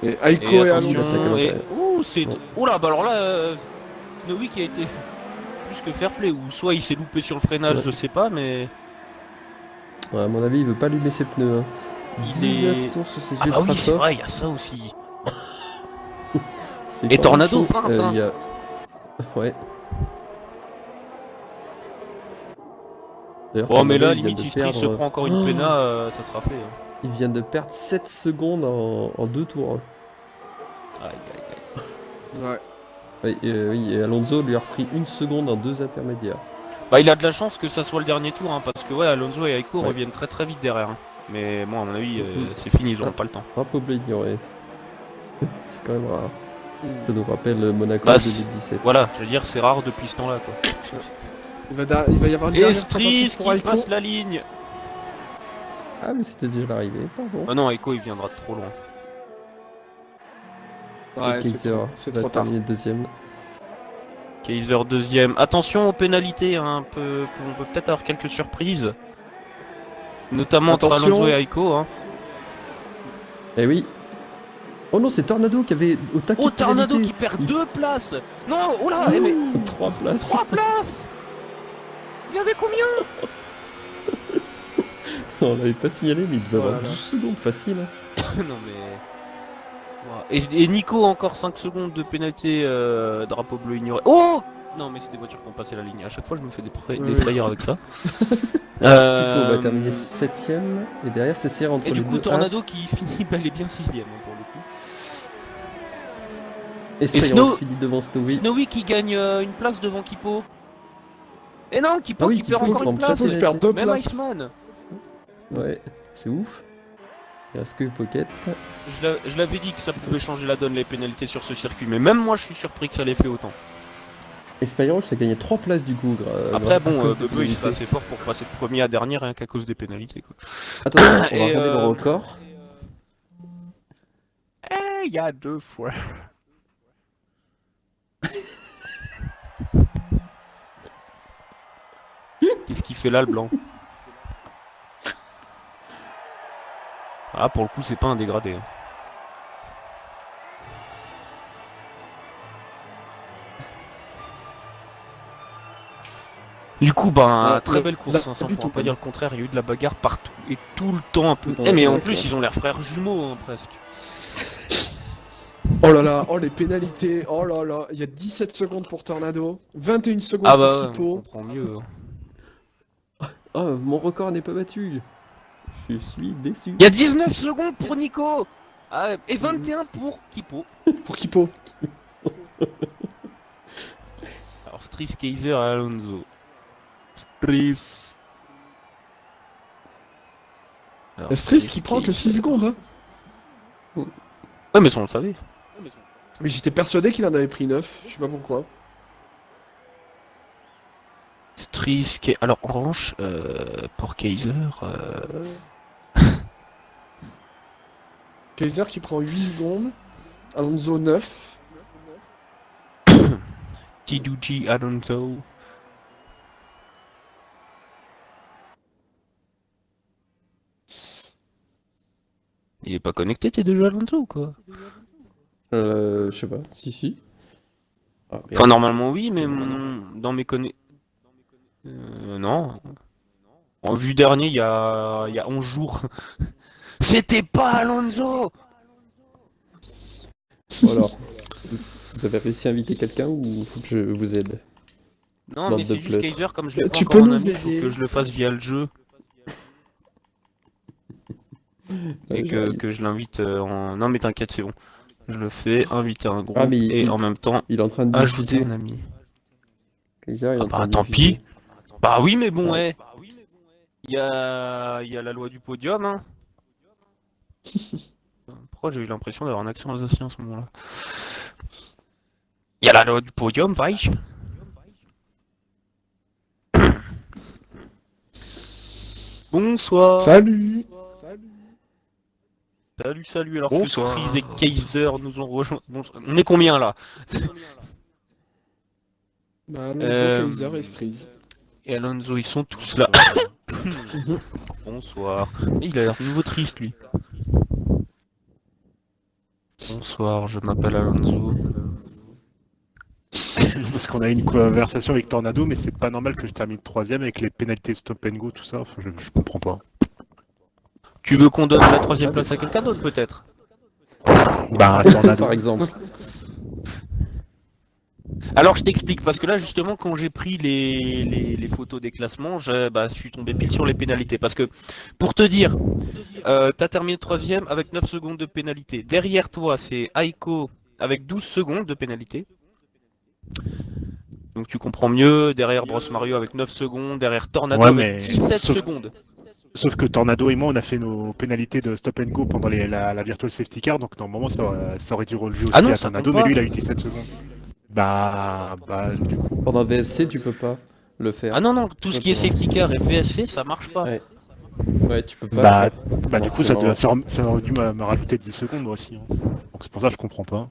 Et Aiko Et et, attention, Alonso. et... Ouh, c'est... Ouais. Oh là, bah alors là, Snowy qui a été plus que fair play, ou soit il s'est loupé sur le freinage, Ouais. je sais pas, mais... Ouais, à mon avis, il veut pas allumer ses pneus. Hein. Il 19 est... tours sur ses Ah yeux bah de oui, c'est Trasoft. vrai, il y a ça aussi. C'est Et quand même Tornado, chaud. 20, hein. Il y a... Ouais. D'ailleurs, Oh mais Tornado, là, il vient limite, de si Striz se perdre- prend encore une Oh, péna, ça sera fait. Hein. Il vient de perdre 7 secondes en 2 tours. Hein. Aïe, aïe, aïe. Ouais. Oui, et Alonso lui a repris 1 seconde en 2 intermédiaires. Bah il a de la chance que ça soit le dernier tour, hein, parce que ouais, Alonso et Aiko Ouais. reviennent très très vite derrière. Hein. Mais moi, à mon avis, Mhm. c'est fini, ils auront Ah. pas le temps. Drapeau bleu ignoré. C'est quand même rare. Ça nous rappelle Monaco Bah, 2017. Voilà, je veux dire, c'est rare depuis ce temps-là, quoi. Il va y avoir une Et dernière Striz tentative qui pour Aiko. passe la ligne. Ah, mais c'était déjà l'arrivée, pardon. Ah non, Aiko, il viendra de trop loin. Ouais, Kaiser c'est va trop tard. terminer deuxième. Kaiser deuxième. Attention aux pénalités, hein, on peut peut-être avoir quelques surprises. Notamment entre Attention. Alonso et Aiko. Hein. Eh oui. Oh non, c'est Tornado qui avait au taquet Oh, de Tornado pénalité. qui perd 2 places. Non, oh là, mais 3 places. 3 places. Il y avait combien? On l'avait pas signalé, mais il devait avoir Voilà. 12 secondes facile. Hein. Non mais... Et Nico encore 5 secondes de pénalité, drapeau bleu ignoré. Oh non mais c'est des voitures qui ont passé la ligne. À chaque fois je me fais des frayeurs avec ça. Kipo va terminer 7ème. Et derrière, c'est serré entre Et les du coup deux Tornado As. qui finit bel et bien 6ème pour le coup. Et Spyrox Snow- finit devant Snowy. Snowy qui gagne une place devant Kipo. Et non, Kipo Ah oui, qui perd Kipo encore prend une pas place. de Kipo qui perd 2 Même places. Iceman. Ouais, c'est ouf. Il reste que Pocket. Je l'avais dit que ça pouvait changer la donne les pénalités sur ce circuit, mais même moi je suis surpris que ça l'ait fait autant. Et Spyrox a gagné 3 places du coup. Après à bon, cause des Bebe il serait pénalités. assez fort pour passer de premier à dernier rien qu'à cause des pénalités quoi. Attention, on va Et, regarder le record. Eh, il y a 2 fois. Qu'est-ce qu'il fait là le blanc? Ah pour le coup c'est pas un dégradé. Hein. Du coup, bah, Ouais, très ouais. belle course, Là, hein, ça, du on pourra tout, pas dire le contraire, il y a eu de la bagarre partout et tout le temps un peu. Ouais, Eh mais c'est en ça, plus quoi. ils ont l'air frères jumeaux hein, presque. Oh là là, oh les pénalités, oh là là, il y a 17 secondes pour Tornado, 21 secondes Ah pour bah ouais, on Kipo. comprend mieux. Oh, mon record n'est pas battu. Je suis déçu. Il y a 19 secondes pour Nico. Ah, et 21 pour Kipo. Pour Kipo. Alors Striss, Kaiser, Alonso. Striss. Alors, Striss qui prend que 6 secondes. Hein. Ouais, mais ça on le savait. Mais j'étais persuadé qu'il en avait pris 9. Je sais pas pourquoi. Striss, alors en revanche, pour Kaiser, Kaiser qui prend 8 secondes. Alonso 9. Tiduji, Alonso. Il est pas connecté tes deux jeux Alonso ou quoi? Je sais pas. Si. Ah, merde. Enfin normalement oui, mais dans mes non. En vue dernier, il y a 11 jours. C'était pas Alonso. Bon, alors, vous avez réussi à inviter quelqu'un ou faut que je vous aide? Non, Bande mais de c'est juste pleutres. Kaiser, comme je l'ai pas Tu encore peux en nous ami, faut aider. que je le fasse via le jeu. Et que je l'invite en... Non mais t'inquiète, c'est bon. Je le fais, inviter un groupe, Ah, mais et en même temps, il est en train de ajouter diffuser. un ami. Kaiser, il est en Ah train bah de tant diffuser. pis. Bah oui, mais bon, Ouais. ouais. Il y a la loi du podium, hein. Pourquoi j'ai eu l'impression d'avoir un accent alsacien à ce moment-là? Il y a la loi du podium, weich. Bonsoir. Salut. Salut. Alors Bonsoir. que Striss et Kaiser nous ont rejoint. Bon, on est combien là? Bah, Alonso, Euh, Kaiser et Striss. Et Alonso, ils sont tous là. Bonsoir. Il a l'air nouveau triste lui. Bonsoir, je m'appelle Alonso. Parce qu'on a eu une conversation avec Tornado, mais c'est pas normal que je termine troisième avec les pénalités stop and go, tout ça. Enfin, je comprends pas. Tu veux qu'on donne la troisième place à quelqu'un d'autre peut-être? Bah, Tornado. Par exemple. Alors je t'explique, parce que là justement quand j'ai pris les photos des classements, je suis tombé pile sur les pénalités. Parce que pour te dire, t'as terminé troisième avec 9 secondes de pénalité. Derrière toi c'est Aiko avec 12 secondes de pénalité. Donc tu comprends mieux, derrière Bros Mario avec 9 secondes, derrière Tornado Ouais, avec mais 17 sauf- secondes. Sauf que Tornado et moi, on a fait nos pénalités de stop and go pendant la Virtual Safety Car, donc normalement ça aurait dû relever aussi Ah non, à ça Tornado, compte mais pas. lui il a eu 17 secondes. Bah, du coup. Pendant VSC, tu peux pas le faire. Ah non, tout ce qui est safety car et VSC ça marche pas. Ouais. Ouais, tu peux pas. Bah, le faire. bah Non, du coup, c'est ça aurait dû me rajouter 10 secondes moi aussi. Hein. Donc c'est pour ça que je comprends pas.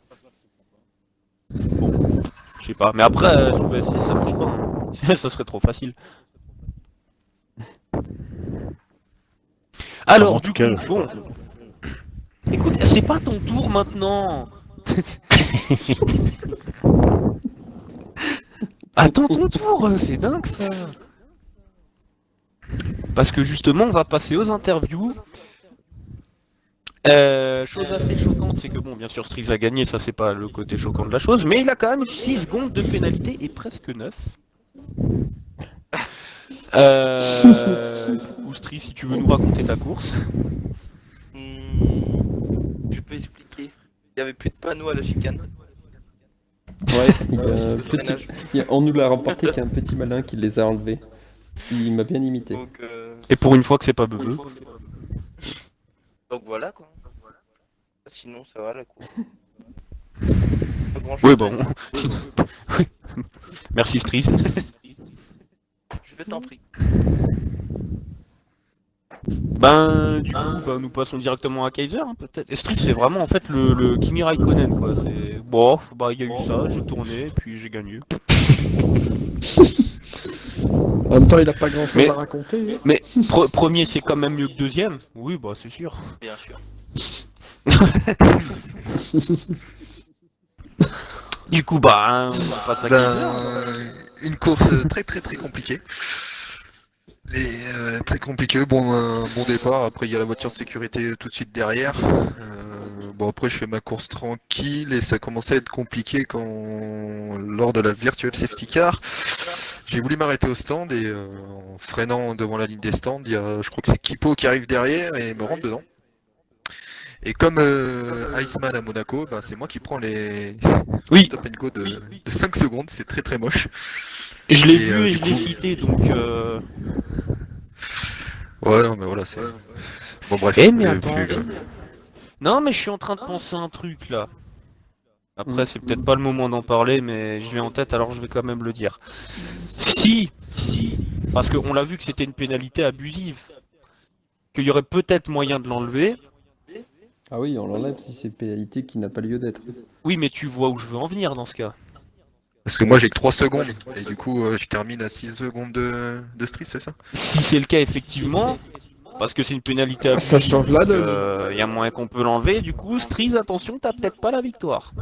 Je sais pas, mais après sur VSC ça marche pas. Hein. Ça serait trop facile. Alors, En du tout cas, coup, bon. Écoute, c'est pas ton tour maintenant. Attends ton tour, c'est dingue ça. Parce que justement, on va passer aux interviews. Chose assez choquante, c'est que bon, bien sûr, Striss a gagné, ça c'est pas le côté choquant de la chose, mais il a quand même 6 secondes de pénalité et presque 9. Du coup, Striss, si tu veux nous raconter ta course. Je peux expliquer. Il y avait plus de panneaux à la chicane. Ouais, il y a un Le petit... freinage. on nous l'a rapporté qu'il y a un petit malin qui les a enlevés. Il m'a bien imité. Donc, Et pour une fois que c'est pas Bebe. donc voilà quoi. Sinon ça va la course. Pas grand Oui, chose bon. à dire. Oui. Merci Striss. Je t'en prie. Du coup, nous passons directement à Kaiser, hein, peut-être. Et Striss, c'est vraiment en fait le Kimi Raikkonen, quoi. C'est bon, il y a eu ça, j'ai tourné, puis j'ai gagné. En même temps, il a pas grand chose Mais- à raconter. Mais premier, c'est quand même mieux que deuxième. Oui, bah c'est sûr. Bien sûr. Du coup, on passe à Kaiser. Une course très très très compliquée. Et très compliquée. Bon, un bon départ. Après, il y a la voiture de sécurité tout de suite derrière. Bon, après, je fais ma course tranquille et ça commençait à être compliqué lors de la Virtual Safety Car, J'ai voulu m'arrêter au stand et en freinant devant la ligne des stands, il y a, je crois que c'est Kipo qui arrive derrière et me rentre dedans. Et comme Iceman à Monaco, ben, c'est moi qui prends les Oui, stop and go de 5 secondes, c'est très très moche. je l'ai Et, vu et du je l'ai coup- cité, donc... Ouais, non, mais voilà, c'est. Bon, bref. Eh mais le- attends. le- Non mais je suis en train de penser un truc là. Après Mm. c'est peut-être pas le moment d'en parler mais je l'ai en tête alors je vais quand même le dire. Si, parce qu'on l'a vu que c'était une pénalité abusive, qu'il y aurait peut-être moyen de l'enlever. Ah oui, on l'enlève si c'est pénalité qui n'a pas lieu d'être. Oui mais tu vois où je veux en venir dans ce cas. Parce que moi j'ai que 3 secondes, et du coup je termine à 6 secondes de street, c'est ça? Si c'est le cas effectivement, parce que c'est une pénalité Ça abusive, change la donne. y a moyen qu'on peut l'enlever, du coup Striz attention t'as peut-être pas la victoire.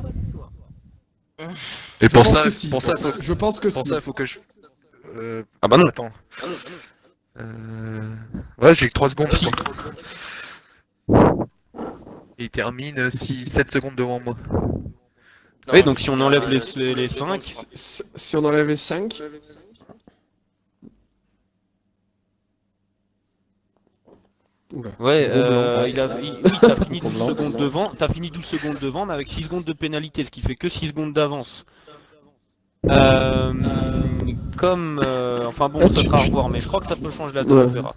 Et pour ça, si. pour ça, faut, Je pense que pour si. ça, faut que je. Ah bah non. Attends. Ouais, j'ai que 3 secondes, je crois. Et il termine 7 secondes devant moi. Oui donc si on enlève les 5, Si on enlève les 5, ouais, Gros blanc. oui, t'as fini Gros 12 blanc. secondes devant, t'as fini 12 secondes devant, mais avec 6 secondes de pénalité, ce qui fait que 6 secondes d'avance. Enfin bon, ça sera à revoir, mais je crois que ça peut changer la donne, on Ouais. verra.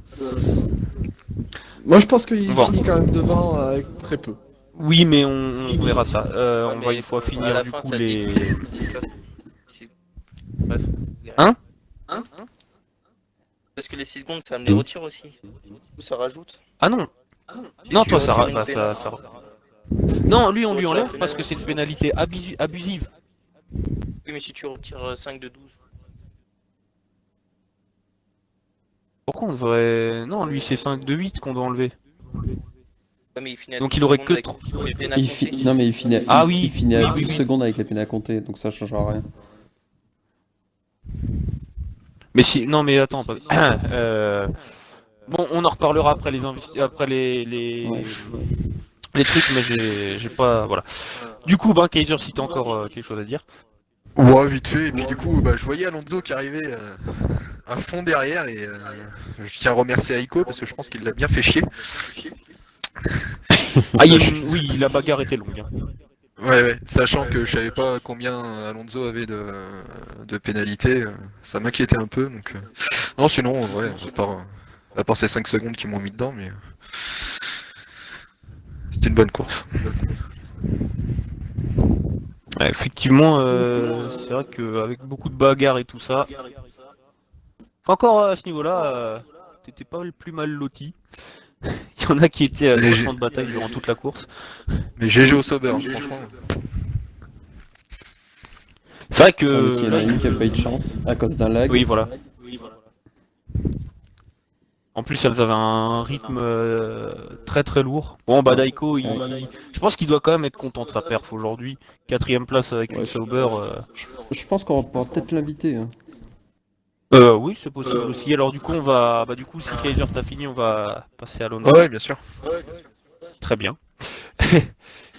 moi je pense qu'il Bon. finit quand même devant avec très peu. Oui, mais on verra ça. Ouais, On va mais une fois à finir la du fin, coup ça les... Si- Bref. Hein Parce que les 6 secondes, ça me les retire aussi. Du coup, ça rajoute. Ah non, Si non tu toi ça... retires une bah, pénale- ça... Non, lui on lui Retire la enlève pénale. parce que c'est une pénalité abusive. Oui, mais si tu retires 5 de 12. Pourquoi on devrait... Non, lui c'est 5 de 8 qu'on doit enlever. Ouais, mais il finit à Donc 12 il aurait secondes que avec tro- les pénales comptées. Non mais il finit, Ah il, oui, il finit à oui, 12 oui. secondes avec les pénales comptées, donc ça changera rien. Mais si... Non mais attends, pas... Bon, on en reparlera après après Ouais. les trucs, mais j'ai pas... Voilà. Du coup, ben, Kaiser, si t'as encore quelque chose à dire. Ouais, vite fait. Et puis du coup, bah, je voyais Alonso qui arrivait à fond derrière et je tiens à remercier Aiko parce que je pense qu'il l'a bien fait chier. Ah, oui, la bagarre était longue. Hein. Ouais, sachant que je savais pas combien Alonso avait de pénalités, ça m'inquiétait un peu. Donc, non, sinon, ouais, à part ces 5 secondes qui m'ont mis dedans, mais c'était une bonne course. Ouais, effectivement, c'est vrai qu'avec beaucoup de bagarres et tout ça... Enfin, encore à ce niveau-là, t'étais pas le plus mal loti. Il y en a qui étaient à Mais 300 de bataille durant toute la course. Mais GG au Sauber, hein, franchement. C'est vrai Ah, mais s'il y en a que... une qui a pas eu de chance à cause d'un lag. Oui, voilà. En plus, elles avaient un rythme très très lourd. Bon, bah Daiko, je pense qu'il doit quand même être content de sa perf aujourd'hui. 4ème place avec Ouais, une je- Sauber. Je pense qu'on va peut-être l'inviter. Hein. Oui, c'est possible aussi. Alors du coup, on va... Bah du coup, si Kaiser t'as fini, on va passer à Alonso. Ouais, bien sûr. Très bien.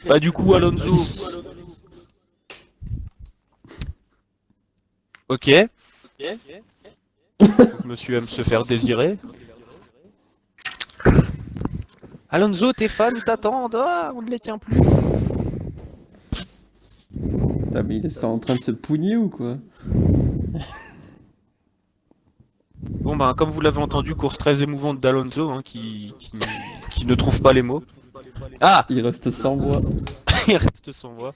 Bah du coup, Alonso... Ok. Donc, monsieur aime se faire désirer. Alonso, tes fans t'attendent, ah, on ne les tient plus. Ah, mais il est en train de se pougner ou quoi? Bon ben, comme vous l'avez entendu, course très émouvante d'Alonso, hein, qui ne trouve pas les mots. Ah, Il reste sans voix. il reste sans voix.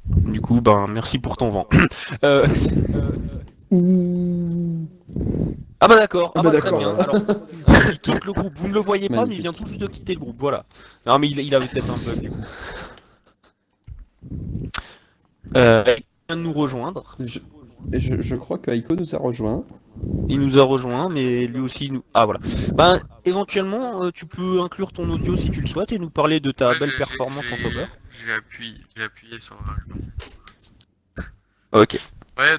Du coup, ben, merci pour ton vent. Ah bah d'accord, Ah bah très d'accord, bien. ouais. Alors, il quitte le groupe, vous ne le voyez pas, mais il vient tout juste de quitter le groupe, voilà. Non mais il avait peut-être un bug du coup. Il vient de nous rejoindre. Je crois que Aiko nous a rejoint. Il nous a rejoint, mais lui aussi il nous... Ah voilà. Ben, éventuellement, tu peux inclure ton audio si tu le souhaites et nous parler de ta Ouais, belle performance en Sauber. J'ai appuyé sur. Ok. Ouais,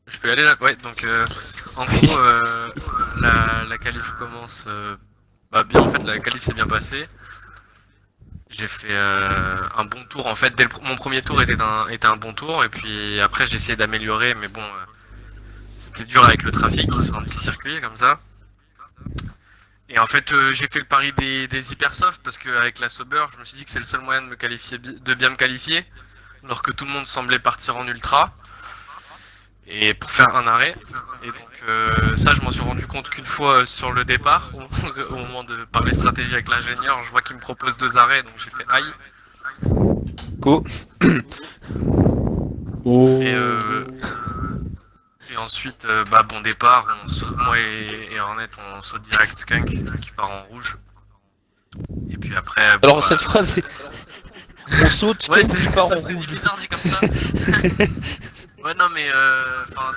je peux y aller là. Ouais, donc en gros, la qualif commence bah, bien. En fait, la qualif s'est bien passée. J'ai fait un bon tour. En fait, mon premier tour était un bon tour. Et puis après, j'ai essayé d'améliorer. Mais bon, c'était dur avec le trafic sur un petit circuit comme ça. Et en fait, j'ai fait le pari des hypersoft parce qu'avec la Sauber, je me suis dit que c'est le seul moyen de me qualifier, de bien me qualifier. Alors que tout le monde semblait partir en ultra. Et pour faire un arrêt. Et donc ça, je m'en suis rendu compte qu'une fois sur le départ, au moment de parler stratégie avec l'ingénieur, je vois qu'il me propose 2 arrêts, donc j'ai fait aïe. Go. Oh. Et ensuite, bon départ, moi et Hornet, on saute direct Skunk qui part en rouge. Et puis après. Alors cette phrase, on saute, Ouais, Skunk qui part en c'est rouge. bizarre dit comme ça. Ouais, non, mais enfin,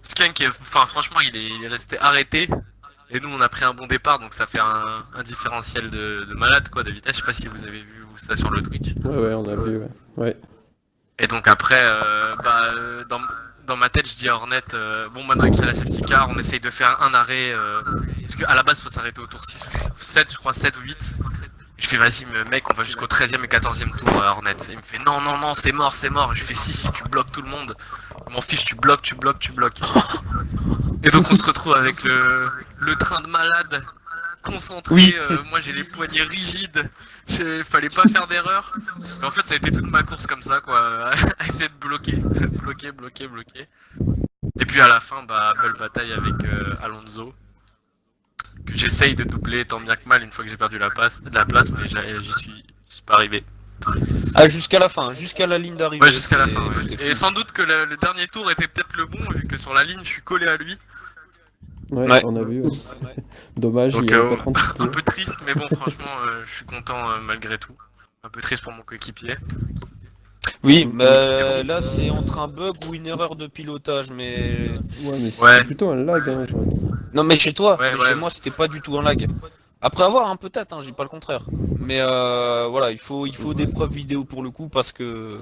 Skunk, franchement, il est resté arrêté. Et nous, on a pris un bon départ, donc ça fait un différentiel de malade, quoi, de vitesse. Je sais pas si vous avez vu vous, ça sur le Twitch. Ouais, on a vu, ouais. Ouais. Et donc après, dans ma tête, je dis à Hornet, bon, maintenant qu'il y a la safety car, on essaye de faire un arrêt. Parce qu'à la base, il faut s'arrêter au tour 6 ou 7, je crois, 7 ou 8. Je fais, vas-y, mec, on va jusqu'au 13e et 14e tour à Hornet. Et il me fait, non, c'est mort. Je fais, si, tu bloques tout le monde. Je m'en fiche, tu bloques. Et donc on se retrouve avec le train de malade concentré. Oui. Moi j'ai les poignets rigides. Fallait pas faire d'erreur. Mais en fait ça a été toute ma course comme ça quoi, à essayer de bloquer. Et puis à la fin belle bataille avec Alonso que j'essaye de doubler tant bien que mal une fois que j'ai perdu la place, mais j'y suis pas arrivé. Ah, jusqu'à la fin, jusqu'à la ligne d'arrivée. Ouais, jusqu'à la fin. Ouais. c'était Et sans doute que le dernier tour était peut-être le bon vu que sur la ligne je suis collé à lui. Ouais, on a vu. Ouais. Dommage, Donc il y avait pas 36 un tours. peu triste, mais bon, franchement, je suis content malgré tout. Un peu triste pour mon coéquipier. Oui, là c'est entre un bug ou une erreur de pilotage, mais... Ouais, mais c'est Ouais. plutôt un lag, hein, j'aurais dit. Non mais chez toi, Ouais, mais ouais. chez moi c'était pas du tout un lag. Après avoir un peut-être, hein, je dis pas le contraire. Mais voilà, il faut des preuves vidéo pour le coup parce que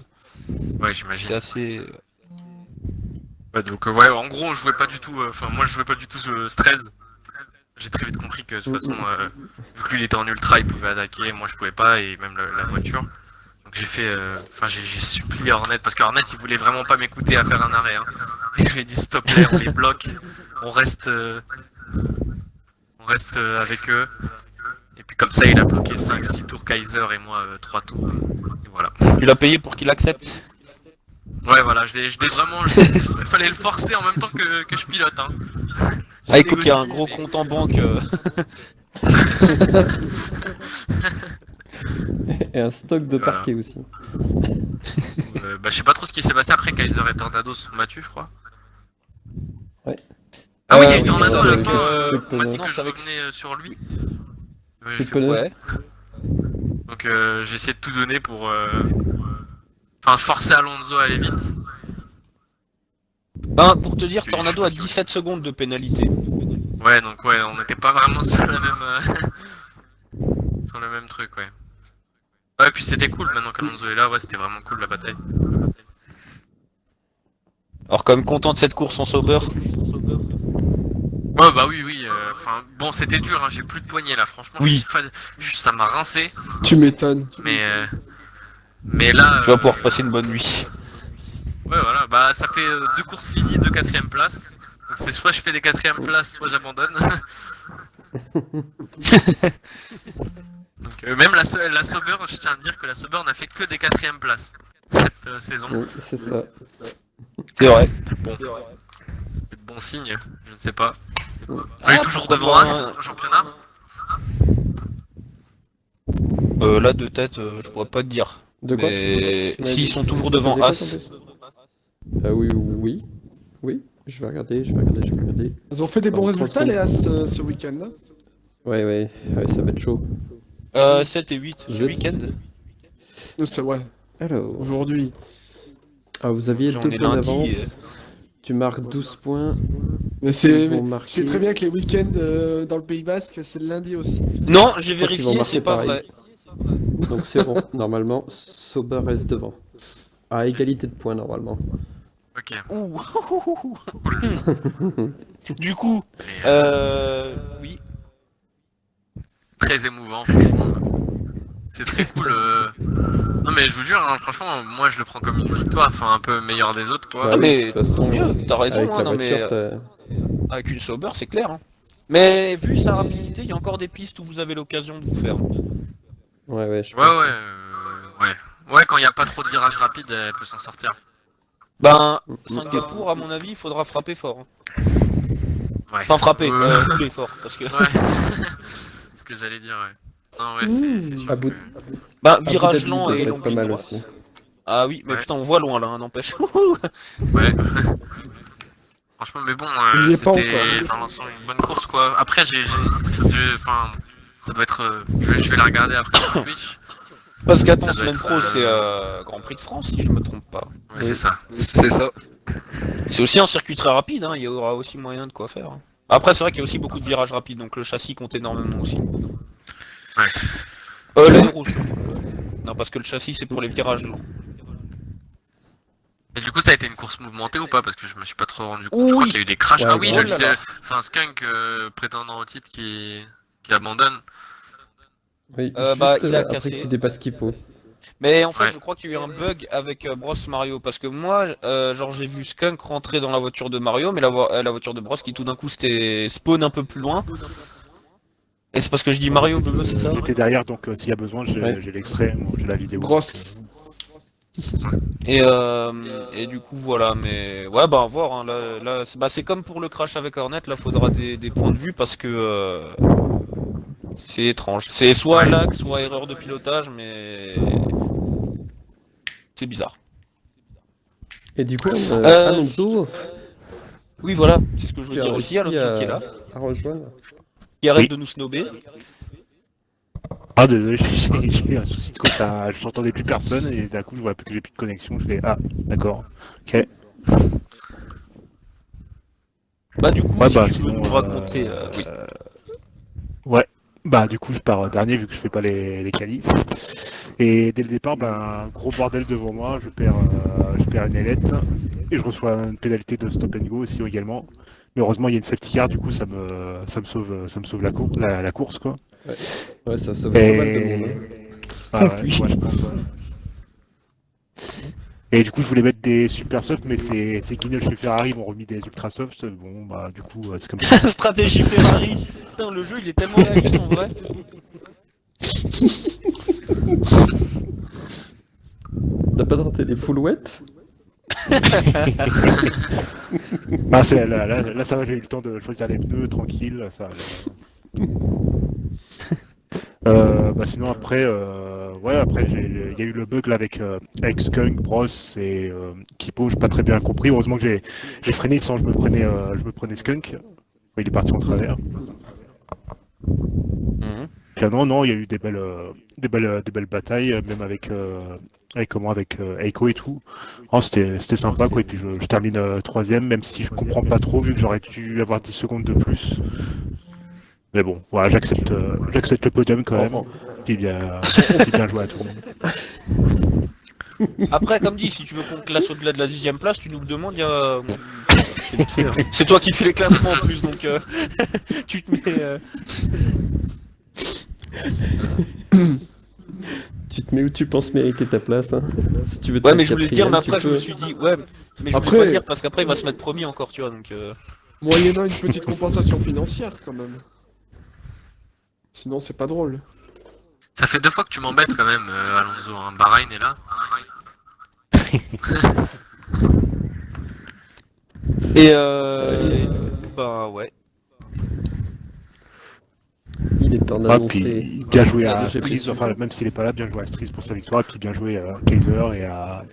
Ouais, j'imagine. c'est assez... Ouais, donc ouais, en gros, on jouait pas du tout. Enfin, moi, je jouais pas du tout ce 13. J'ai très vite compris que de toute façon, vu que lui il était en ultra, il pouvait attaquer, moi je pouvais pas, et même la voiture. Donc j'ai fait, j'ai supplié Hornet parce qu'Hornet il voulait vraiment pas m'écouter à faire un arrêt. Hein. Et je lui ai dit stop là, on les bloque, on reste avec eux. Et puis comme ça, il a bloqué 5-6 tours Kaiser et moi 3 tours. Et voilà. Tu l'as payé pour qu'il accepte. Ouais, voilà, il fallait le forcer en même temps que je pilote. Hein. Ah écoute, il y a un négocié, gros mais- compte en banque. Et un stock de Voilà. parquet aussi. Je sais pas trop ce qui s'est passé après. Kaiser et Tornado se sont battus, je crois. Ouais. Ah oui, il y a oui, eu Tornado à la avec, fin. On m'a dit non, que c'est je avec- revenais sur lui. Ouais, Plus j'ai de fait, pneus. Ouais. donc j'ai essayé de tout donner pour forcer Alonso à aller vite. Ben, pour te dire, Parce que Tornado je a sais pas si- 17 secondes de pénalité. Ouais, donc ouais, on n'était pas vraiment sur la même sur le même truc, ouais. Ouais, puis c'était cool maintenant qu'Alonso est là, ouais, c'était vraiment cool la bataille. Alors quand même content de cette course en Sauber. Ouais, bah oui, bon, c'était dur, hein, j'ai plus de poignée là, franchement, Oui. ça m'a rincé, Tu m'étonnes. mais là, Tu vas pouvoir passer une bonne nuit. ouais, voilà, bah ça fait 2 courses finies, 2 quatrième places, donc c'est soit je fais des 4ème places, soit j'abandonne. Donc même la Sauber, je tiens à dire que la Sauber n'a fait que des 4ème places cette saison. Oui, c'est ça. C'est vrai. Bon, c'est peut-être bon signe, je ne sais pas. On Ah, est toujours pourquoi devant pas, As au championnat. Là de tête, je pourrais pas te dire. De quoi Mais Tu m'as s'ils dit- sont toujours tu devant faisais quoi, As, ton test Oui, je vais regarder. Ils ont fait des bons Bon, résultats, tranquille. les As, ce week-end. Là. Ouais, ça va être chaud. 7 et 8 ce Je- week-end. Nous, c'est ouais, Alors, aujourd'hui. vous aviez J'en 2 ai points lundi, d'avance. Tu marques 12 points. Mais Ils c'est. vont Je marquer- sais très bien que les week-ends dans le Pays Basque, c'est le lundi aussi. Non, j'ai Je crois qu'ils vont vérifié, marquer c'est pas pareil. vrai. Donc c'est bon. Normalement, Sauber reste devant. À égalité de points, normalement. Ok. Ouh. Du coup, oui. Très émouvant, effectivement. C'est très cool. Non mais je vous jure, hein, franchement, moi je le prends comme une victoire, enfin un peu meilleur des autres quoi. Bah oui, mais de toute façon, mieux, t'as raison, avec hein, la non, mais voiture, avec une Sauber, c'est clair. Hein. Mais vu sa rapidité, il y a encore des pistes où vous avez l'occasion de vous faire. ouais, je Ouais, pense. ouais, quand il n'y a pas trop de virages rapides, elle peut s'en sortir. Ben, Singapour, à mon avis, il faudra frapper fort. Hein. Ouais. Enfin, frapper, rouler fort, parce que... Ouais, c'est ce que j'allais dire, ouais. Non, ouais, c'est sûr. À bout- que- Bah, Abu virage Dhabi lent devrait et être long pas ligne mal droite. aussi. Ah oui, mais Ouais. putain, on voit loin là, hein, n'empêche. Ouais. Franchement, mais bon, Il y est pas c'était encore. dans l'ensemble une bonne course, quoi. Après, enfin, ça doit être... je vais la regarder après sur Twitch. Parce qu'attends, Ça doit semaine être, pro, c'est Grand Prix de France, si je me trompe pas. Ouais, c'est ça. C'est ça. C'est aussi un circuit très rapide, hein, il y aura aussi moyen de quoi faire. Hein. Après, c'est vrai qu'il y a aussi beaucoup de virages rapides, donc le châssis compte énormément aussi. Ouais. L'aéro, surtout. Non, parce que le châssis, c'est pour les virages longs. Et du coup, ça a été une course mouvementée ou pas? Parce que je me suis pas trop rendu compte. Oui. Je crois qu'il y a eu des crashs. Ouais, Ah oui, oh le là leader, là. enfin Skunk prétendant au titre qui abandonne. Oui, Bah, juste il a après cassé. que tu dépasses Kipo. Mais en fait, Ouais. je crois qu'il y a eu un bug avec Bros Mario, parce que moi, genre, j'ai vu Skunk rentrer dans la voiture de Mario, mais la voiture de Bros qui tout d'un coup c'était spawn un peu plus loin. Et c'est parce que je dis Mario, Bebe, c'est ça? Il était derrière, donc s'il y a besoin, j'ai Ouais. j'ai l'extrait, bon, j'ai la vidéo. Brosse. Et du coup, voilà, mais ouais, bah, à voir. Hein, là, c'est comme pour le crash avec Hornet, là, faudra des points de vue parce que c'est étrange. C'est soit lag, soit erreur de pilotage, mais c'est bizarre. Et du coup, Alonso, Alonso Oui, voilà, c'est ce que je veux qui a dire aussi. réussi Alonso qui est là, à rejoindre. qui arrête Oui. de nous snober. Ah désolé, j'ai eu un souci de quoi ça, j'entendais plus personne et d'un coup je vois que j'ai plus de connexion, je fais ah d'accord, ok. Bah, du coup, Ouais, si bah, tu veux sinon, nous raconter. Oui. Ouais, bah du coup je pars dernier vu que je fais pas les qualifs. Et dès le départ, bah, un gros bordel devant moi, je perds une ailette et je reçois une pénalité de stop and go aussi également. Mais heureusement il y a une safety car, du coup ça me sauve la course quoi. Ouais, ça sauve pas mal de monde. Et... Hein. Ah ouais, ouais, je pense, ouais. Et du coup, je voulais mettre des super softs, mais c'est Guinness chez Ferrari m'ont remis des ultra softs. Bon, bah, du coup, c'est comme ça. Stratégie Ferrari. Putain, le jeu il est tellement réaliste en vrai. T'as pas tenté les full wet? Ah, là, ça va, j'ai eu le temps de choisir les pneus tranquille. Ça, bah, sinon, après, après, il y a eu le bug là avec Skunk, Bros et Kipo, j'ai pas très bien compris. Heureusement que j'ai freiné sans je me prenais Skunk. Il est parti en travers. Puis, non, il y a eu des belles batailles, même avec Eiko et tout. Oh, c'était sympa quoi. Et puis je termine troisième, même si je comprends pas trop vu que j'aurais dû avoir 10 secondes de plus. Mais bon, voilà, j'accepte le podium quand même. Puis bien joué à tout le monde. Après, comme dit, si tu veux qu'on te classe au-delà de la 10ème place, tu nous le demandes. C'est toi qui fais les classements en plus, donc tu te mets. Tu te mets où tu penses mériter ta place. Hein. Si tu veux te Ouais, mettre mais je voulais le dire, mais quatrième, après, tu je me peux. suis dit, ouais, mais je Après- voulais pas le dire parce qu'après, il va se mettre premier encore, tu vois, donc. Moyennant une petite compensation financière quand même. Sinon c'est pas drôle. Ça fait 2 fois que tu m'embêtes quand même, Alonso. Hein. Bahreïn est là. Et bah ouais. Il est temps Ah, d'annoncer. puis bien joué la à DG Striz, précieuse. enfin même s'il est pas là, bien joué à Striz pour sa victoire, et puis bien joué à Kaiser et à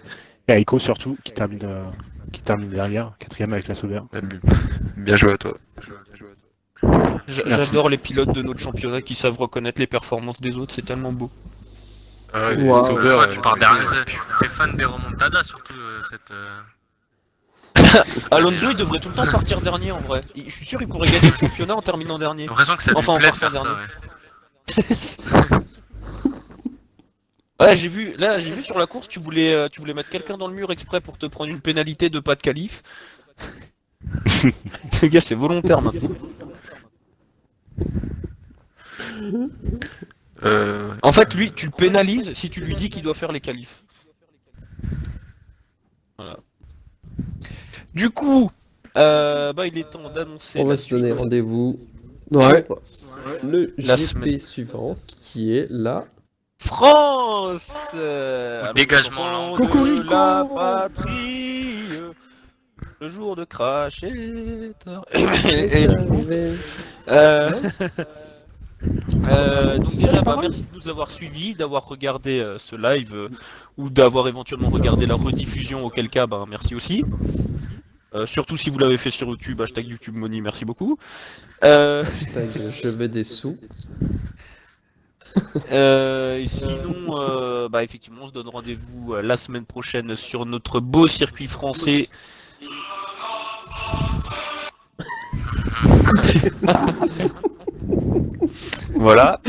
Eiko surtout, qui termine derrière, quatrième avec la Sauber. Bien joué à toi. J'adore les pilotes de notre championnat qui savent reconnaître les performances des autres, c'est tellement beau. Ah ouais, Wow. Sauber, Toi, tu pars derrière. respecté. T'es fan des remontadas surtout cette. Alonso, il devrait tout le temps partir dernier en vrai. Je suis sûr qu'il pourrait gagner le championnat en terminant dernier. J'ai l'impression que ça lui Enfin, plaît de encore faire faire ça, ouais. Ouais, j'ai vu sur la course, tu voulais mettre quelqu'un dans le mur exprès pour te prendre une pénalité de pas de qualif. Ce gars, c'est volontaire maintenant. En fait, lui, tu le pénalises si tu lui dis qu'il doit faire les qualifs. Voilà. Du coup, il est temps d'annoncer On la va se donner suite. rendez-vous Ouais. le La GP semaine. suivant, qui est là. France Dégagement alors, lent. de Cocorico la patrie. Le jour de crash est et du coup, donc déjà, merci de nous avoir suivis, d'avoir regardé ce live ou d'avoir éventuellement regardé la rediffusion, auquel cas, merci aussi. Surtout si vous l'avez fait sur YouTube, hashtag YouTube Money, merci beaucoup. Je veux des sous. Et sinon, effectivement, on se donne rendez-vous la semaine prochaine sur notre beau circuit français. Voilà.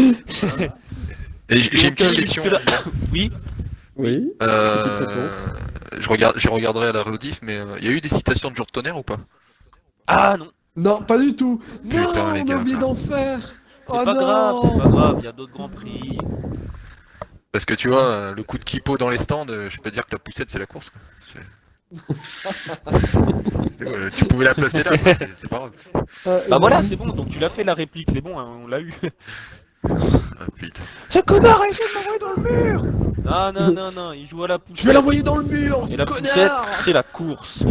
Et j'ai une petite question. Oui. Oui. Je regarderai à la rediff, mais il y a eu des citations de Jour de Tonnerre ou pas? Ah non, Non, pas du tout. Putain, Non, les on a gars. oublié d'en faire. c'est Oh pas non. grave, c'est pas grave, il y a d'autres grands prix. Parce que tu vois, le coup de Kipo dans les stands, je peux dire que la poussette c'est la course. Quoi. Tu pouvais la placer là, quoi, c'est pas grave. Bah voilà, c'est bon, donc tu l'as fait la réplique, c'est bon, hein, on l'a eu. Ah, putain. Ce connard a essayé de m'envoyer dans le mur. Non, il joue à la poussette. Je vais l'envoyer dans le mur, Et ce la poussette, connard. c'est la course.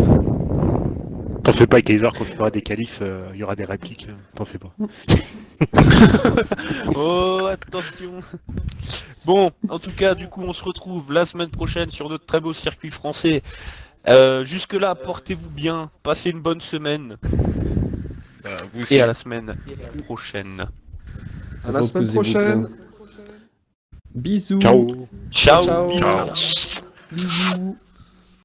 T'en fais pas, Kaiser, quand tu feras des qualifs, il y aura des répliques. T'en fais pas. Oh, attention. Bon, en tout cas, du coup, on se retrouve la semaine prochaine sur notre très beau circuit français. Jusque-là, portez-vous bien, passez une bonne semaine. Vous aussi. Et à la semaine prochaine. À la semaine Reposez-vous prochaine. bien. Bisous. Ciao. Ciao. Ciao. Bisous. Ciao. Bisous.